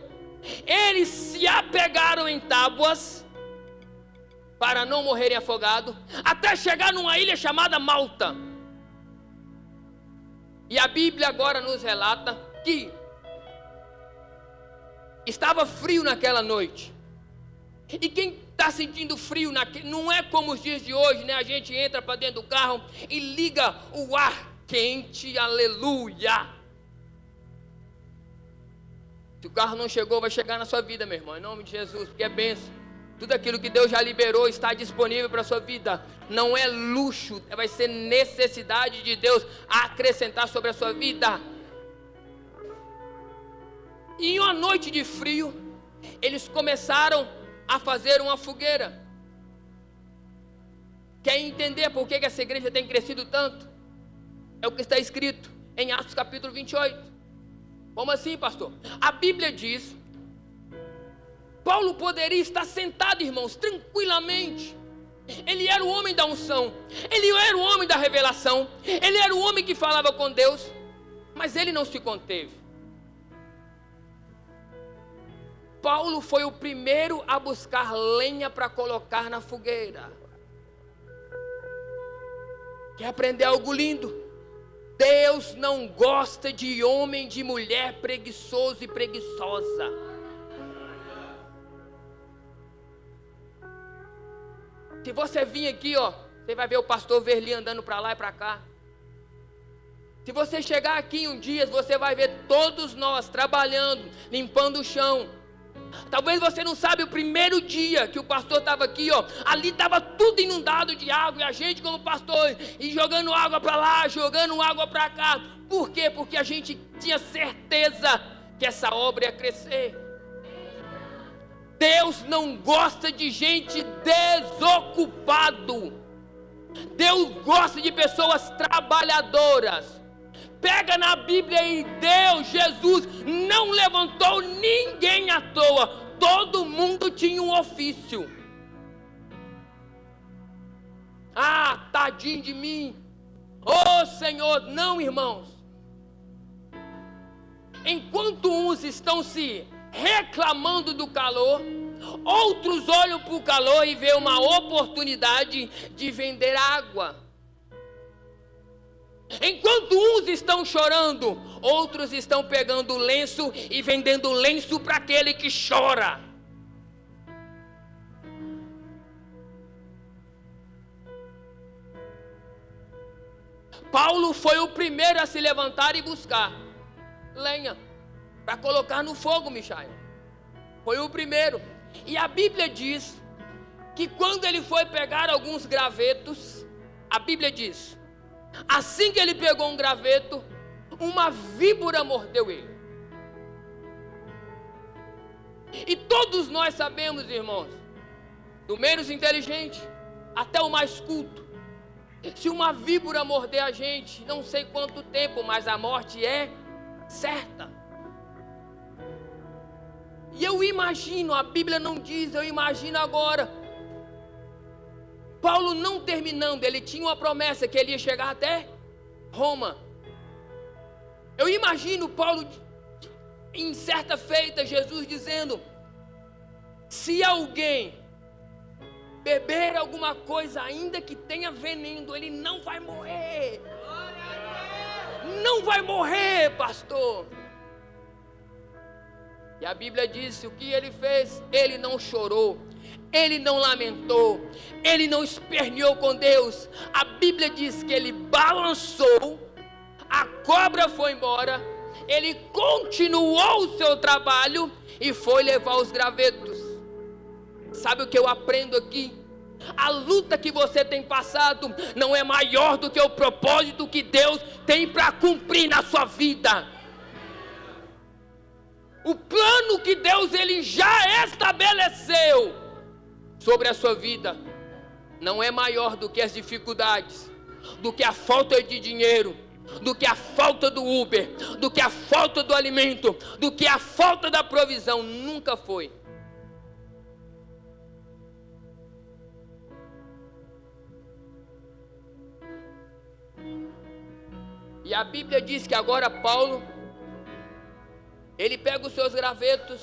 eles se apegaram em tábuas, para não morrerem afogados, até chegar numa ilha chamada Malta. E a Bíblia agora nos relata que estava frio naquela noite. E quem está sentindo frio, não é como os dias de hoje, né? A gente entra para dentro do carro e liga o ar quente, aleluia. Se o carro não chegou, vai chegar na sua vida, meu irmão, em nome de Jesus, porque é bênção. Tudo aquilo que Deus já liberou está disponível para a sua vida. Não é luxo, vai ser necessidade de Deus acrescentar sobre a sua vida. E em uma noite de frio, eles começaram a fazer uma fogueira. Quer entender por que essa igreja tem crescido tanto? É o que está escrito em Atos capítulo 28. Como assim, pastor? A Bíblia diz: Paulo poderia estar sentado, irmãos, tranquilamente. Ele era o homem da unção, ele era o homem da revelação, ele era o homem que falava com Deus, mas ele não se conteve. Paulo foi o primeiro a buscar lenha para colocar na fogueira. Quer aprender algo lindo? Deus não gosta de homem, de mulher preguiçoso e preguiçosa. Se você vir aqui, ó, você vai ver o pastor Verli andando para lá e para cá. Se você chegar aqui um dia, você vai ver todos nós trabalhando, limpando o chão. Talvez você não sabe o primeiro dia que o pastor estava aqui, ó, ali estava tudo inundado de água, e a gente como pastor, e jogando água para lá, jogando água para cá. Por quê? Porque a gente tinha certeza que essa obra ia crescer. Deus não gosta de gente desocupado. Deus gosta de pessoas trabalhadoras. Pega na Bíblia e Deus, Jesus, não levantou ninguém à toa. Todo mundo tinha um ofício. Ah, tadinho de mim. Oh, Senhor, não, irmãos. Enquanto uns estão se reclamando do calor, outros olham para o calor e vê uma oportunidade de vender água. Enquanto uns estão chorando, outros estão pegando lenço e vendendo lenço para aquele que chora. Paulo foi o primeiro a se levantar e buscar lenha para colocar no fogo, Michael. Foi o primeiro. E a Bíblia diz que quando ele foi pegar alguns gravetos, a Bíblia diz, assim que ele pegou um graveto, uma víbora mordeu ele. E todos nós sabemos, irmãos, do menos inteligente até o mais culto, se uma víbora morder a gente, não sei quanto tempo, mas a morte é certa. E eu imagino, a Bíblia não diz, eu imagino agora, Paulo não terminando, ele tinha uma promessa que ele ia chegar até Roma. Eu imagino Paulo, em certa feita, Jesus dizendo, se alguém beber alguma coisa, ainda que tenha veneno, ele não vai morrer. Não vai morrer, pastor. E a Bíblia diz o que ele fez, ele não chorou, ele não lamentou, ele não esperneou com Deus. A Bíblia diz que ele balançou, a cobra foi embora, ele continuou o seu trabalho e foi levar os gravetos. Sabe o que eu aprendo aqui? A luta que você tem passado não é maior do que o propósito que Deus tem para cumprir na sua vida. O plano que Deus ele já estabeleceu sobre a sua vida não é maior do que as dificuldades, do que a falta de dinheiro, do que a falta do Uber, do que a falta do alimento, do que a falta da provisão. Nunca foi. E a Bíblia diz que agora Paulo, ele pega os seus gravetos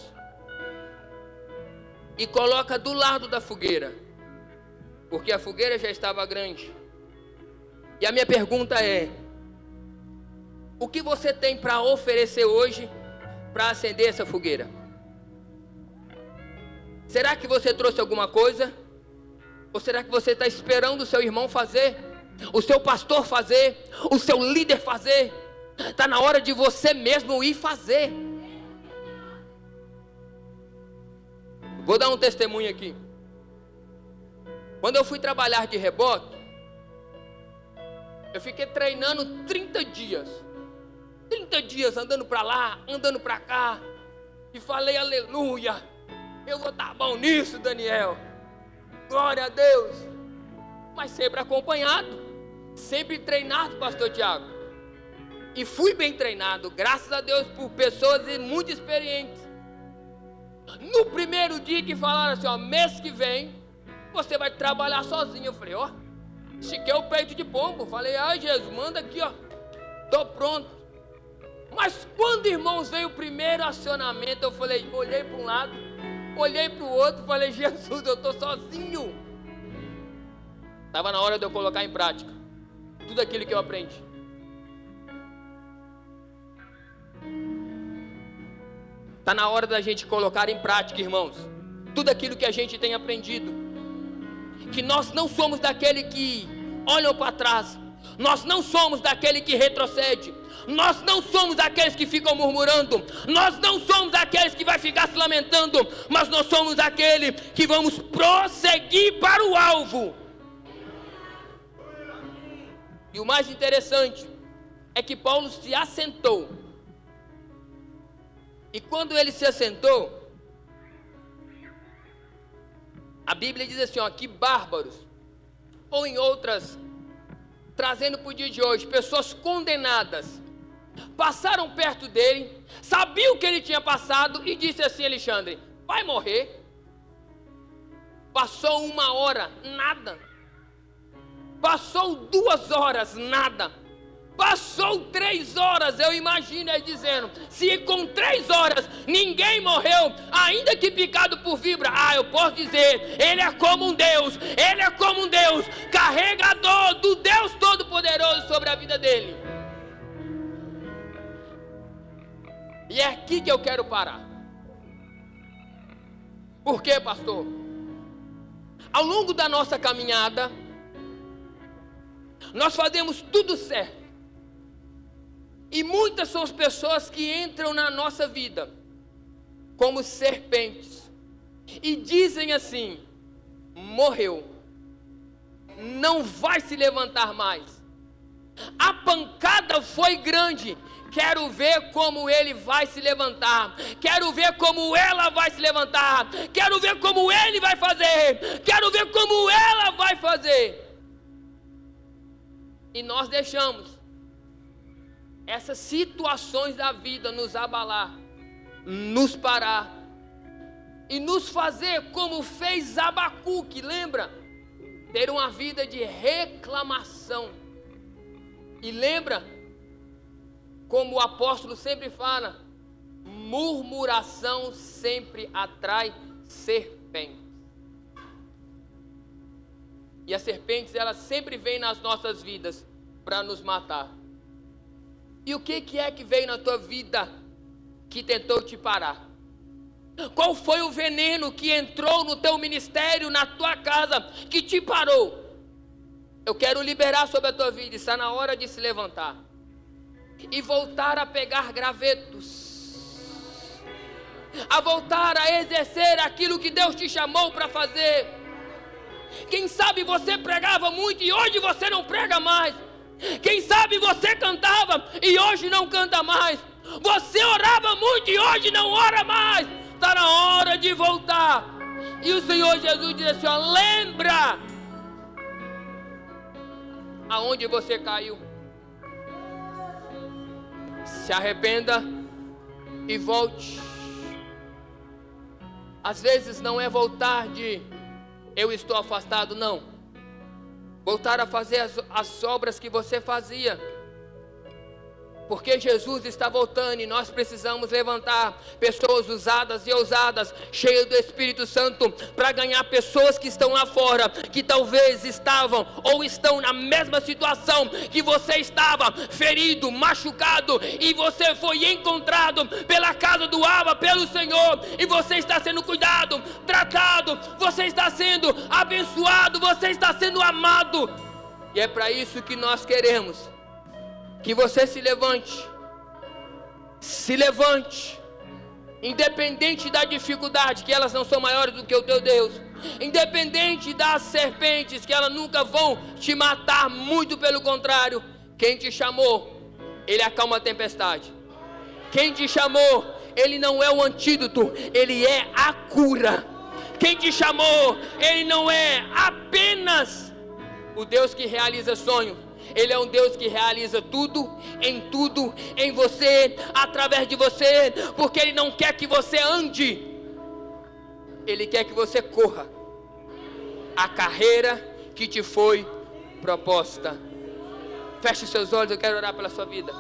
e coloca do lado da fogueira, porque a fogueira já estava grande. E a minha pergunta é: o que você tem para oferecer hoje para acender essa fogueira? Será que você trouxe alguma coisa? Ou será que você está esperando o seu irmão fazer? O seu pastor fazer? O seu líder fazer? Está na hora de você mesmo ir fazer. Vou dar um testemunho aqui. Quando eu fui trabalhar de rebote, eu fiquei treinando 30 dias. 30 dias andando para lá, andando para cá. E falei, aleluia, eu vou estar bom nisso, Daniel. Glória a Deus. Mas sempre acompanhado, sempre treinado, pastor Tiago. E fui bem treinado, graças a Deus, por pessoas muito experientes. No primeiro dia que falaram assim, ó, mês que vem, você vai trabalhar sozinho. Eu falei, ó, estiquei o peito de pombo. Falei, ai Jesus, manda aqui, ó, tô pronto. Mas quando, irmãos, veio o primeiro acionamento, eu falei, olhei para um lado, olhei para o outro, falei, Jesus, eu tô sozinho. Estava na hora de eu colocar em prática tudo aquilo que eu aprendi. Está na hora da gente colocar em prática, irmãos, tudo aquilo que a gente tem aprendido. Que nós não somos daquele que olham para trás. Nós não somos daquele que retrocede. Nós não somos aqueles que ficam murmurando. Nós não somos aqueles que vai ficar se lamentando. Mas nós somos aquele que vamos prosseguir para o alvo. E o mais interessante é que Paulo se assentou. E quando ele se assentou, a Bíblia diz assim, ó, que bárbaros, ou em outras, trazendo para o dia de hoje, pessoas condenadas, passaram perto dele, sabiam o que ele tinha passado e disse assim, Alexandre, vai morrer. Passou 1 hora, nada. Passou 2 horas, nada. Passou 3 horas, eu imagino ele dizendo, se com 3 horas ninguém morreu, ainda que picado por vibra, eu posso dizer, ele é como um Deus, ele é como um Deus, carregador do Deus Todo-Poderoso sobre a vida dele. E é aqui que eu quero parar. Por quê, pastor? Ao longo da nossa caminhada, nós fazemos tudo certo. E muitas são as pessoas que entram na nossa vida como serpentes e dizem assim, morreu, não vai se levantar mais. A pancada foi grande, quero ver como ele vai se levantar, quero ver como ela vai se levantar, quero ver como ele vai fazer, quero ver como ela vai fazer. E nós deixamos essas situações da vida nos abalar, nos parar e nos fazer como fez Abacuque, lembra? Ter uma vida de reclamação. E lembra como o apóstolo sempre fala, murmuração sempre atrai serpentes. E as serpentes, elas sempre vêm nas nossas vidas para nos matar. E o que é que veio na tua vida que tentou te parar? Qual foi o veneno que entrou no teu ministério, na tua casa, que te parou? Eu quero liberar sobre a tua vida, está na hora de se levantar e voltar a pegar gravetos, a voltar a exercer aquilo que Deus te chamou para fazer. Quem sabe você pregava muito e hoje você não prega mais. Quem sabe você cantava e hoje não canta mais. Você orava muito e hoje não ora mais. Está na hora de voltar. E o Senhor Jesus diz assim, ó, lembra aonde você caiu. Se arrependa e volte. Às vezes não é voltar de eu estou afastado, não. Voltar a fazer as obras que você fazia. Porque Jesus está voltando e nós precisamos levantar pessoas usadas e ousadas, cheias do Espírito Santo, para ganhar pessoas que estão lá fora, que talvez estavam ou estão na mesma situação que você estava, ferido, machucado, e você foi encontrado pela casa do Abba, pelo Senhor, e você está sendo cuidado, tratado, você está sendo abençoado, você está sendo amado. E é para isso que nós queremos que você se levante, independente da dificuldade, que elas não são maiores do que o teu Deus, independente das serpentes, que elas nunca vão te matar, muito pelo contrário. Quem te chamou, Ele acalma a tempestade. Quem te chamou, Ele não é o antídoto, Ele é a cura. Quem te chamou, Ele não é apenas o Deus que realiza sonhos, Ele é um Deus que realiza tudo, em você, através de você, porque Ele não quer que você ande, Ele quer que você corra a carreira que te foi proposta. Feche seus olhos, eu quero orar pela sua vida.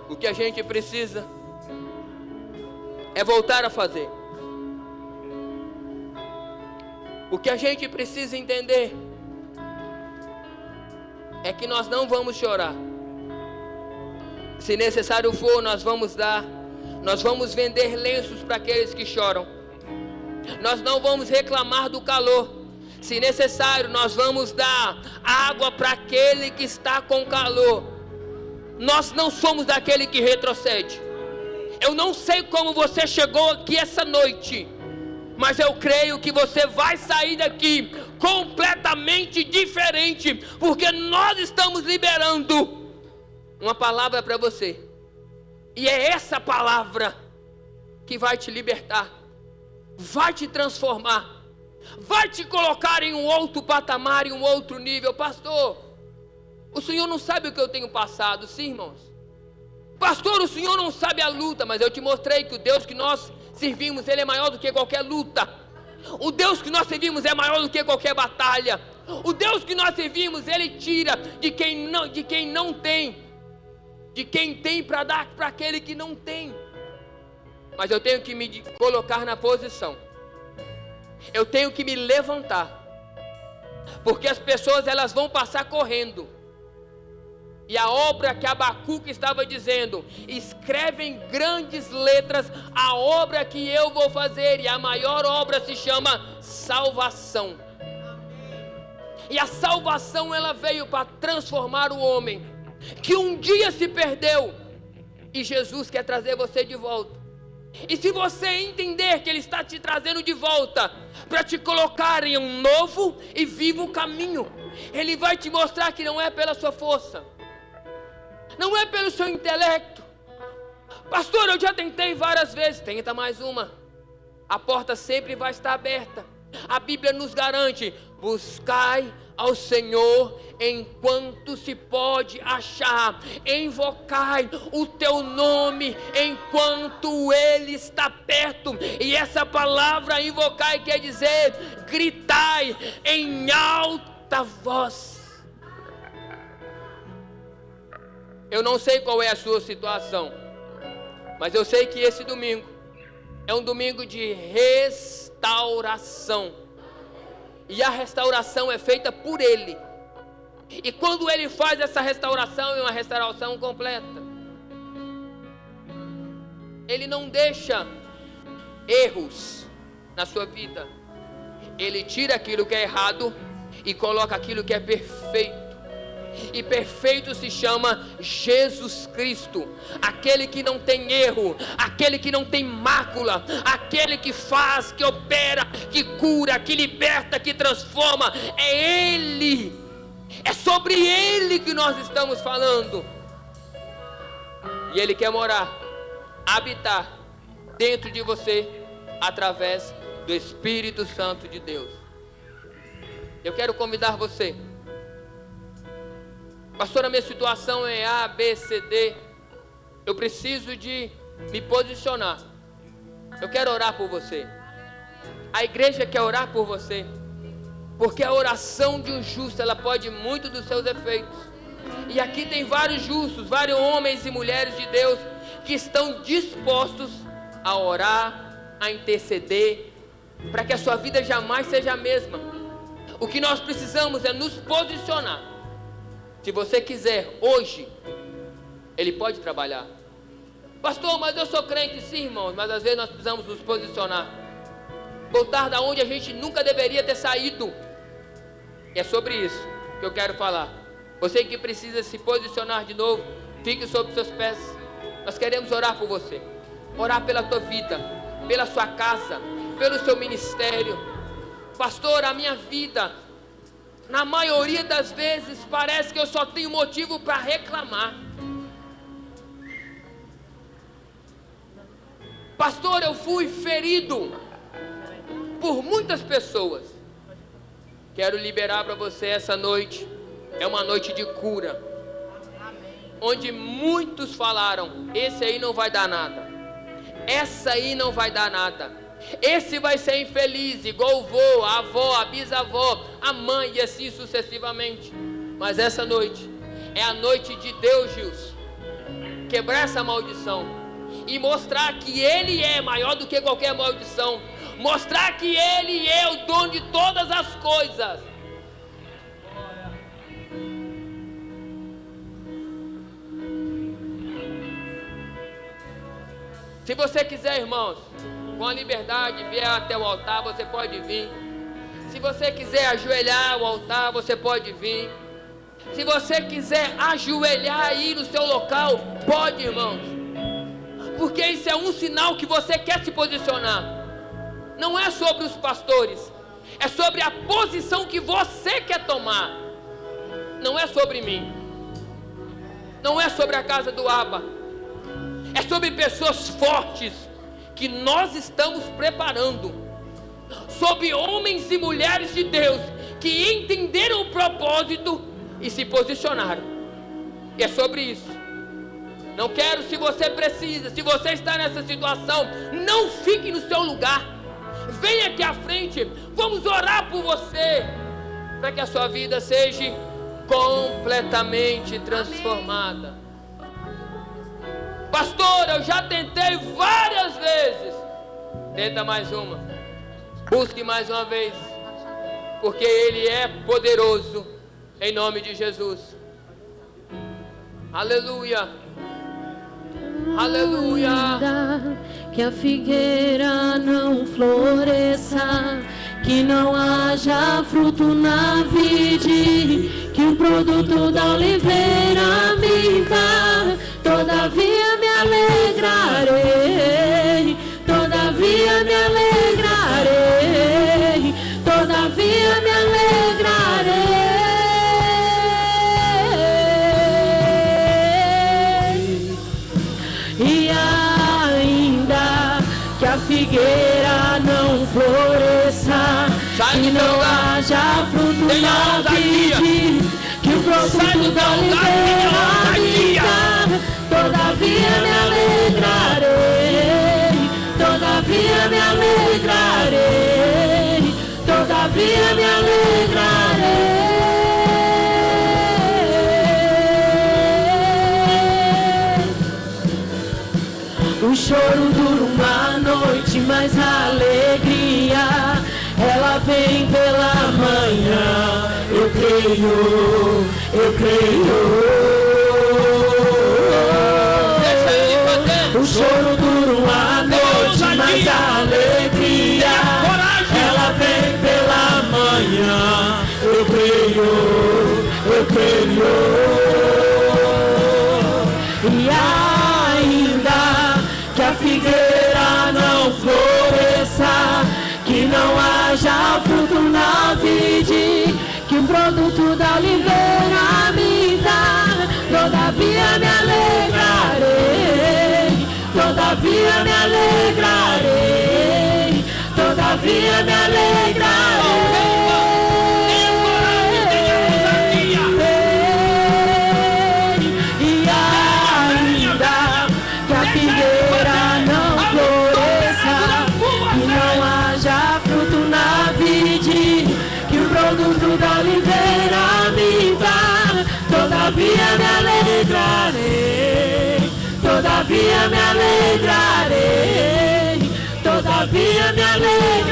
O que a gente precisa é voltar a fazer. O que a gente precisa entender é que nós não vamos chorar. Se necessário for, nós vamos vender lenços para aqueles que choram. Nós não vamos reclamar do calor. Se necessário, nós vamos dar água para aquele que está com calor. Nós não somos daquele que retrocede. Eu não sei como você chegou aqui essa noite, mas eu creio que você vai sair daqui completamente diferente, porque nós estamos liberando uma palavra para você, e é essa palavra que vai te libertar, vai te transformar, vai te colocar em um outro patamar, em um outro nível. Pastor, o senhor não sabe o que eu tenho passado. Sim, irmãos. Pastor, o senhor não sabe a luta, mas eu te mostrei que o Deus que nós servimos, Ele é maior do que qualquer luta. O Deus que nós servimos é maior do que qualquer batalha. O Deus que nós servimos, Ele tira de quem não tem, de quem tem para dar para aquele que não tem. Mas eu tenho que me colocar na posição, eu tenho que me levantar, porque as pessoas elas vão passar correndo. E a obra que Abacuque estava dizendo, escreve em grandes letras a obra que eu vou fazer, e a maior obra se chama salvação. E a salvação ela veio para transformar o homem que um dia se perdeu, e Jesus quer trazer você de volta. E se você entender que Ele está te trazendo de volta para te colocar em um novo e vivo caminho, Ele vai te mostrar que não é pela sua força, não é pelo seu intelecto. Pastor, eu já tentei várias vezes. Tenta mais uma. A porta sempre vai estar aberta. A Bíblia nos garante: buscai ao Senhor enquanto se pode achar, invocai o teu nome enquanto Ele está perto. E essa palavra invocai quer dizer gritai em alta voz. Eu não sei qual é a sua situação, mas eu sei que esse domingo é um domingo de restauração. E a restauração é feita por Ele. E quando Ele faz essa restauração, é uma restauração completa. Ele não deixa erros na sua vida. Ele tira aquilo que é errado e coloca aquilo que é perfeito. E perfeito se chama Jesus Cristo, aquele que não tem erro, aquele que não tem mácula, aquele que faz, que opera, que cura, que liberta, que transforma. É Ele, é sobre Ele que nós estamos falando. E Ele quer morar, habitar dentro de você através do Espírito Santo de Deus. Eu quero convidar você. Pastor, a minha situação é A, B, C, D. Eu preciso de me posicionar. Eu quero orar por você. A igreja quer orar por você. Porque a oração de um justo, ela pode muito dos seus efeitos. E aqui tem vários justos, vários homens e mulheres de Deus que estão dispostos a orar, a interceder, para que a sua vida jamais seja a mesma. O que nós precisamos é nos posicionar. Se você quiser, hoje, Ele pode trabalhar. Pastor, mas eu sou crente. Sim, irmãos, mas às vezes nós precisamos nos posicionar, voltar da onde a gente nunca deveria ter saído. E é sobre isso que eu quero falar. Você que precisa se posicionar de novo, fique sobre seus pés. Nós queremos orar por você, orar pela tua vida, pela sua casa, pelo seu ministério. Pastor, a minha vida, na maioria das vezes, parece que eu só tenho motivo para reclamar. Pastor, eu fui ferido por muitas pessoas. Quero liberar para você essa noite. É uma noite de cura, onde muitos falaram: esse aí não vai dar nada, essa aí não vai dar nada, esse vai ser infeliz, igual o vô, a avó, a bisavó, a mãe e assim sucessivamente. Mas essa noite é a noite de Deus, Gilson, quebrar essa maldição e mostrar que Ele é maior do que qualquer maldição, mostrar que Ele é o dono de todas as coisas. Se você quiser, irmãos, com a liberdade, vier até o altar, você pode vir. Se você quiser ajoelhar ao altar, você pode vir. Se você quiser ajoelhar aí no seu local, pode, irmãos. Porque isso é um sinal que você quer se posicionar. Não é sobre os pastores, é sobre a posição que você quer tomar. Não é sobre mim, não é sobre a casa do Aba. É sobre pessoas fortes que nós estamos preparando, sobre homens e mulheres de Deus que entenderam o propósito e se posicionaram. E é sobre isso. Não quero, se você precisa, se você está nessa situação, não fique no seu lugar. Venha aqui à frente, vamos orar por você, para que a sua vida seja completamente transformada. Pastor, eu já tentei várias vezes. Tenta mais uma. Busque mais uma vez. Porque Ele é poderoso. Em nome de Jesus. Aleluia. Aleluia. Que a figueira não floresça, que não haja fruto na vide, que o produto da oliveira minta. Todavia me alegrarei, todavia me alegrarei, todavia me alegrarei. E ainda que a figueira não floresça, que não haja fruto na vide, que o produto da oliveira minta. Todavia me alegrarei, todavia me alegrarei, todavia me alegrarei. O choro dura uma noite, mas a alegria, ela vem pela manhã. Eu creio, eu creio. O choro dura uma noite, mas a alegria, ela vem pela manhã. Eu creio, eu creio. E ainda que a figueira não floresça, que não haja fruto na vide, que o produto da oliveira me dá, todavia me alegrarei, todavia me alegrarei, todavia me alegrarei. E ainda que a figueira não floresça, que não haja fruto na vide, que o produto todavia me alegrarei, todavia me alegrarei.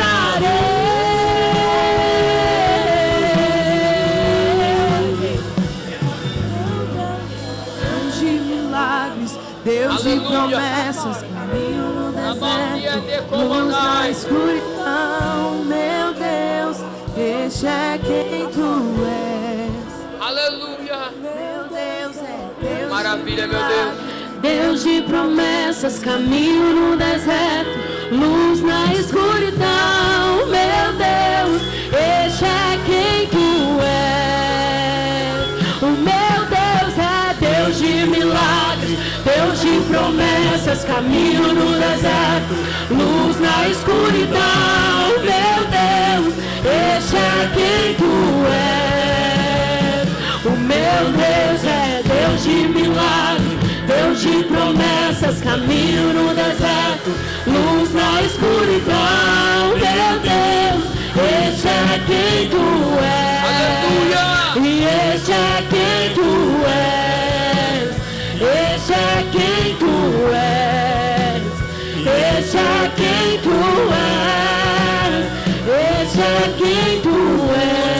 Deus de milagres, Deus de promessas, caminho no deserto, luz na escuridão, meu Deus, este é quem tu és. Aleluia. Meu Deus é Deus. Maravilha, meu Deus. Deus de promessas, caminho no deserto, luz na escuridão, meu Deus, este é quem tu és. O meu Deus é Deus de milagres, Deus de promessas, caminho no deserto, luz na escuridão, meu Deus, este é quem tu és. O meu Deus é Deus de milagres, Deus de promessas, caminho no deserto, luz na escuridão, meu Deus, este é quem tu és. Aleluia! E este é quem tu és, este é quem tu és, este é quem tu és, este é quem tu és.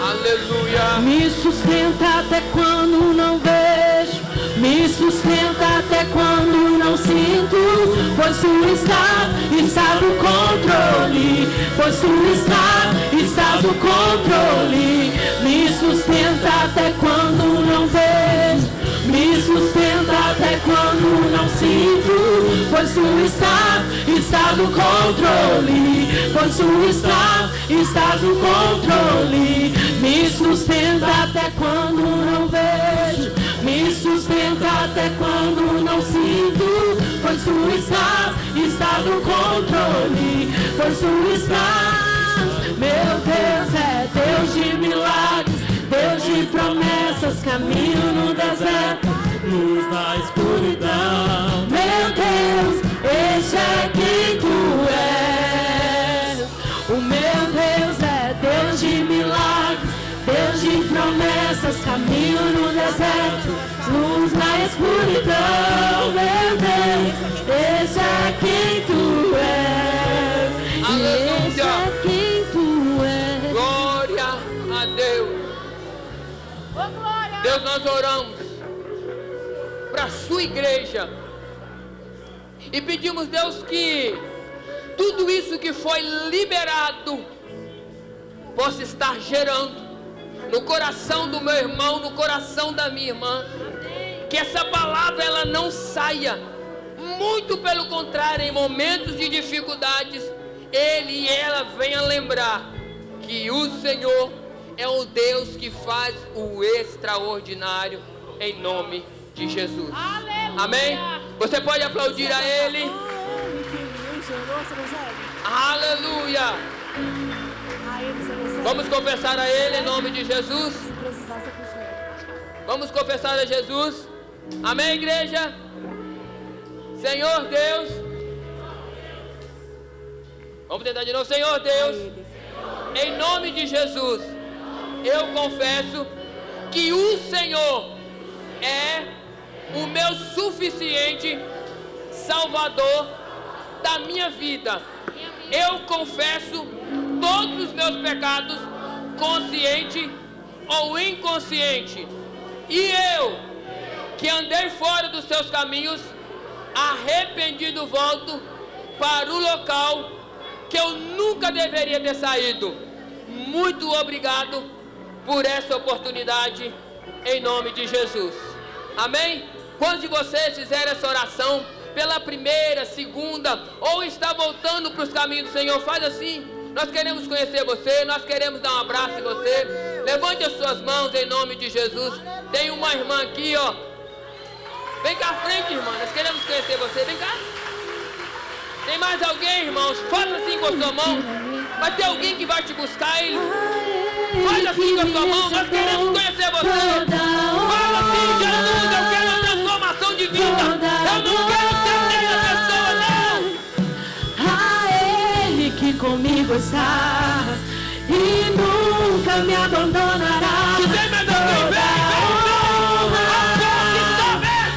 Aleluia! Me sustenta até quando não vejo, me sustenta até quando não sinto, pois tu estás no controle, pois tu estás no controle. Me sustenta até quando não vejo, me sustenta até quando não sinto, pois tu estás no controle, pois tu estás no controle. Me sustenta até quando não vejo, me sustenta até quando não sinto, pois tu estás no controle, pois tu estás. Meu Deus é Deus de milagres, Deus de promessas, caminho no deserto, luz na escuridão. Meu Deus, esse é quem tu és. O meu Deus é Deus de milagres, Deus de promessas, caminho no deserto, luz na escuridão. Meu Deus, esse é quem tu és. Aleluia. Esse é quem tu és. Glória a Deus. Deus, nós oramos para a sua igreja e pedimos, Deus, que tudo isso que foi liberado possa estar gerando no coração do meu irmão, no coração da minha irmã, que essa palavra ela não saia, muito pelo contrário, em momentos de dificuldades, ele e ela venham lembrar que o Senhor é o Deus que faz o extraordinário, em nome de Jesus. Aleluia. Amém? Você pode aplaudir a Ele. Aleluia. Vamos confessar a Ele em nome de Jesus. Vamos confessar a Jesus. Amém, igreja? Senhor Deus. Vamos tentar de novo. Senhor Deus, em nome de Jesus, eu confesso que o Senhor é o meu suficiente Salvador da minha vida. Eu confesso todos os meus pecados, consciente ou inconsciente. E eu, que andei fora dos seus caminhos, arrependido volto para o local que eu nunca deveria ter saído. Muito obrigado por essa oportunidade, em nome de Jesus. Amém? Quando de vocês fizerem essa oração pela primeira, segunda, ou está voltando para os caminhos do Senhor, faz assim. Nós queremos conhecer você, nós queremos dar um abraço em você. Levante as suas mãos em nome de Jesus. Tem uma irmã aqui, ó. Vem cá à frente, irmã, nós queremos conhecer você. Vem cá. Tem mais alguém, irmãos? Faz assim com a sua mão. Vai ter alguém que vai te buscar, ele. Faz assim com a sua mão. Nós queremos conhecer você. Fala assim, Jesus, eu quero uma transformação de vida. Eu não quero ser essa pessoa, não. A Ele que comigo está e nunca me abandonará. Se tem mais alguém, vem, vem, vem. A porta está aberta.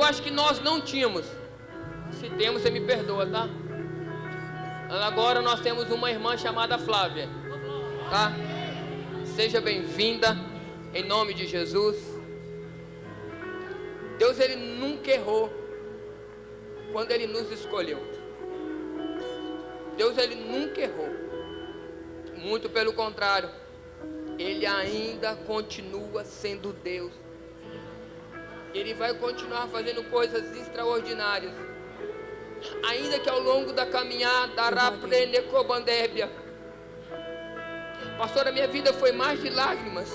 acho que nós não tínhamos. Se temos, você me perdoa, tá? Agora nós temos uma irmã chamada Flávia, tá? Seja bem-vinda, em nome de Jesus. Deus, Ele nunca errou quando Ele nos escolheu. Deus, Ele nunca errou. Muito pelo contrário, Ele ainda continua sendo Deus. Ele vai continuar fazendo coisas extraordinárias. Ainda que ao longo da caminhada, pastor, a minha vida foi mais de lágrimas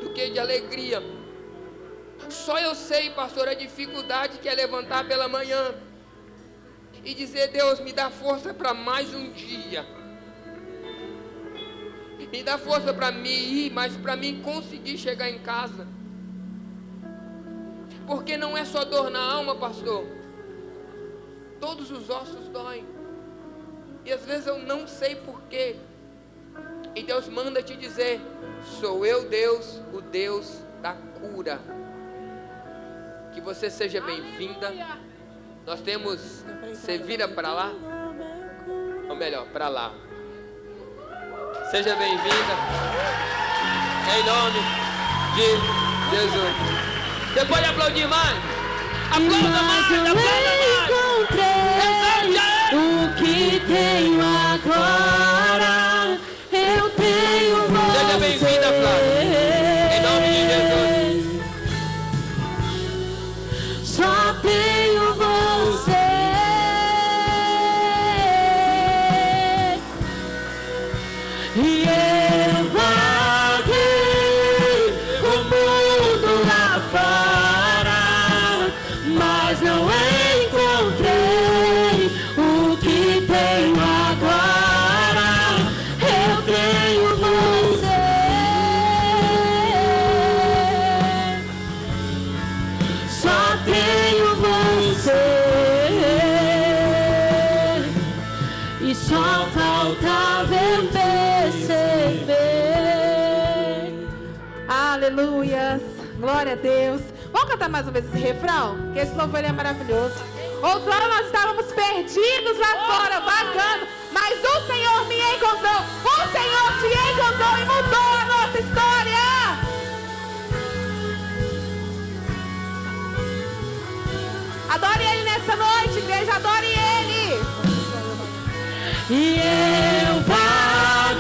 do que de alegria. Só eu sei, pastor, a dificuldade que é levantar pela manhã e dizer: Deus, me dá força para mais um dia. Me dá força para mim ir, mas para mim conseguir chegar em casa. Porque não é só dor na alma, pastor. Todos os ossos doem. E às vezes eu não sei porquê. E Deus manda te dizer: sou eu, Deus, o Deus da cura. Que você seja bem-vinda. Nós temos... Você vira para lá? Ou melhor, para lá. Seja bem-vinda. Em nome de Jesus. Você pode aplaudir mais? Aplauda mais, aplauda mais. O que tenho agora, eu tenho você. Seja bem-vinda, Flávia. Em nome de Jesus. Só tenho você. E eu vaguei o mundo lá fora, mas não encontrei o que tenho agora. Eu tenho você. Só tenho você. E só faltava eu perceber. Aleluias, glória a Deus. Vamos cantar mais uma vez esse refrão? Que esse louvor ele é maravilhoso. Outrora nós estávamos perdidos lá fora, vagando, mas o Senhor me encontrou. O Senhor te encontrou e mudou a nossa história. Adore Ele nessa noite, igreja, adore Ele. E eu vaguei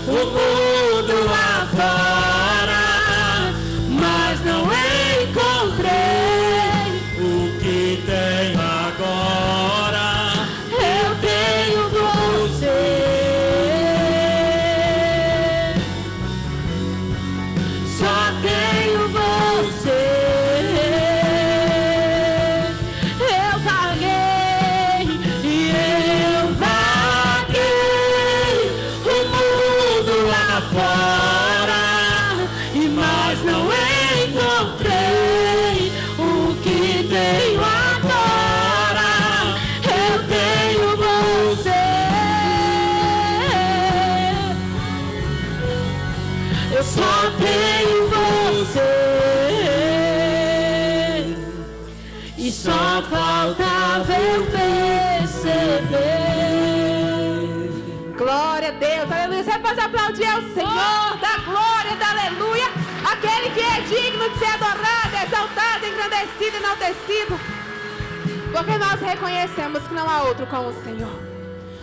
o mundo lá fora, mas não encontrei o que tenho agora. Eu tenho você. Só tenho você. Eu vaguei e eu vaguei o mundo lá fora, e mais não encontrei o que tenho agora. Eu tenho você. Eu só tenho você. E só faltava eu perceber. Glória a Deus, aleluia. Você pode aplaudir ao Senhor da glória, da aleluia. Aquele que é digno de ser adorado, exaltado, engrandecido, enaltecido. Porque nós reconhecemos que não há outro como o Senhor.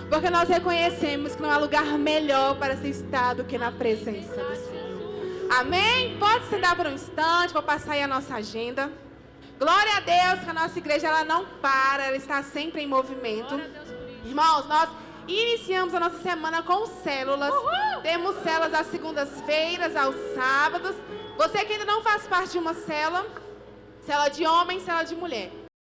Porque nós reconhecemos que não há lugar melhor para se estar do que na presença do Senhor. Amém? Pode sentar por um instante, vou passar aí a nossa agenda. Glória a Deus que a nossa igreja ela não para, ela está sempre em movimento. Irmãos, nós iniciamos a nossa semana com células. Temos células às segundas-feiras, aos sábados. Você que ainda não faz parte de uma célula de homem, célula de mulher.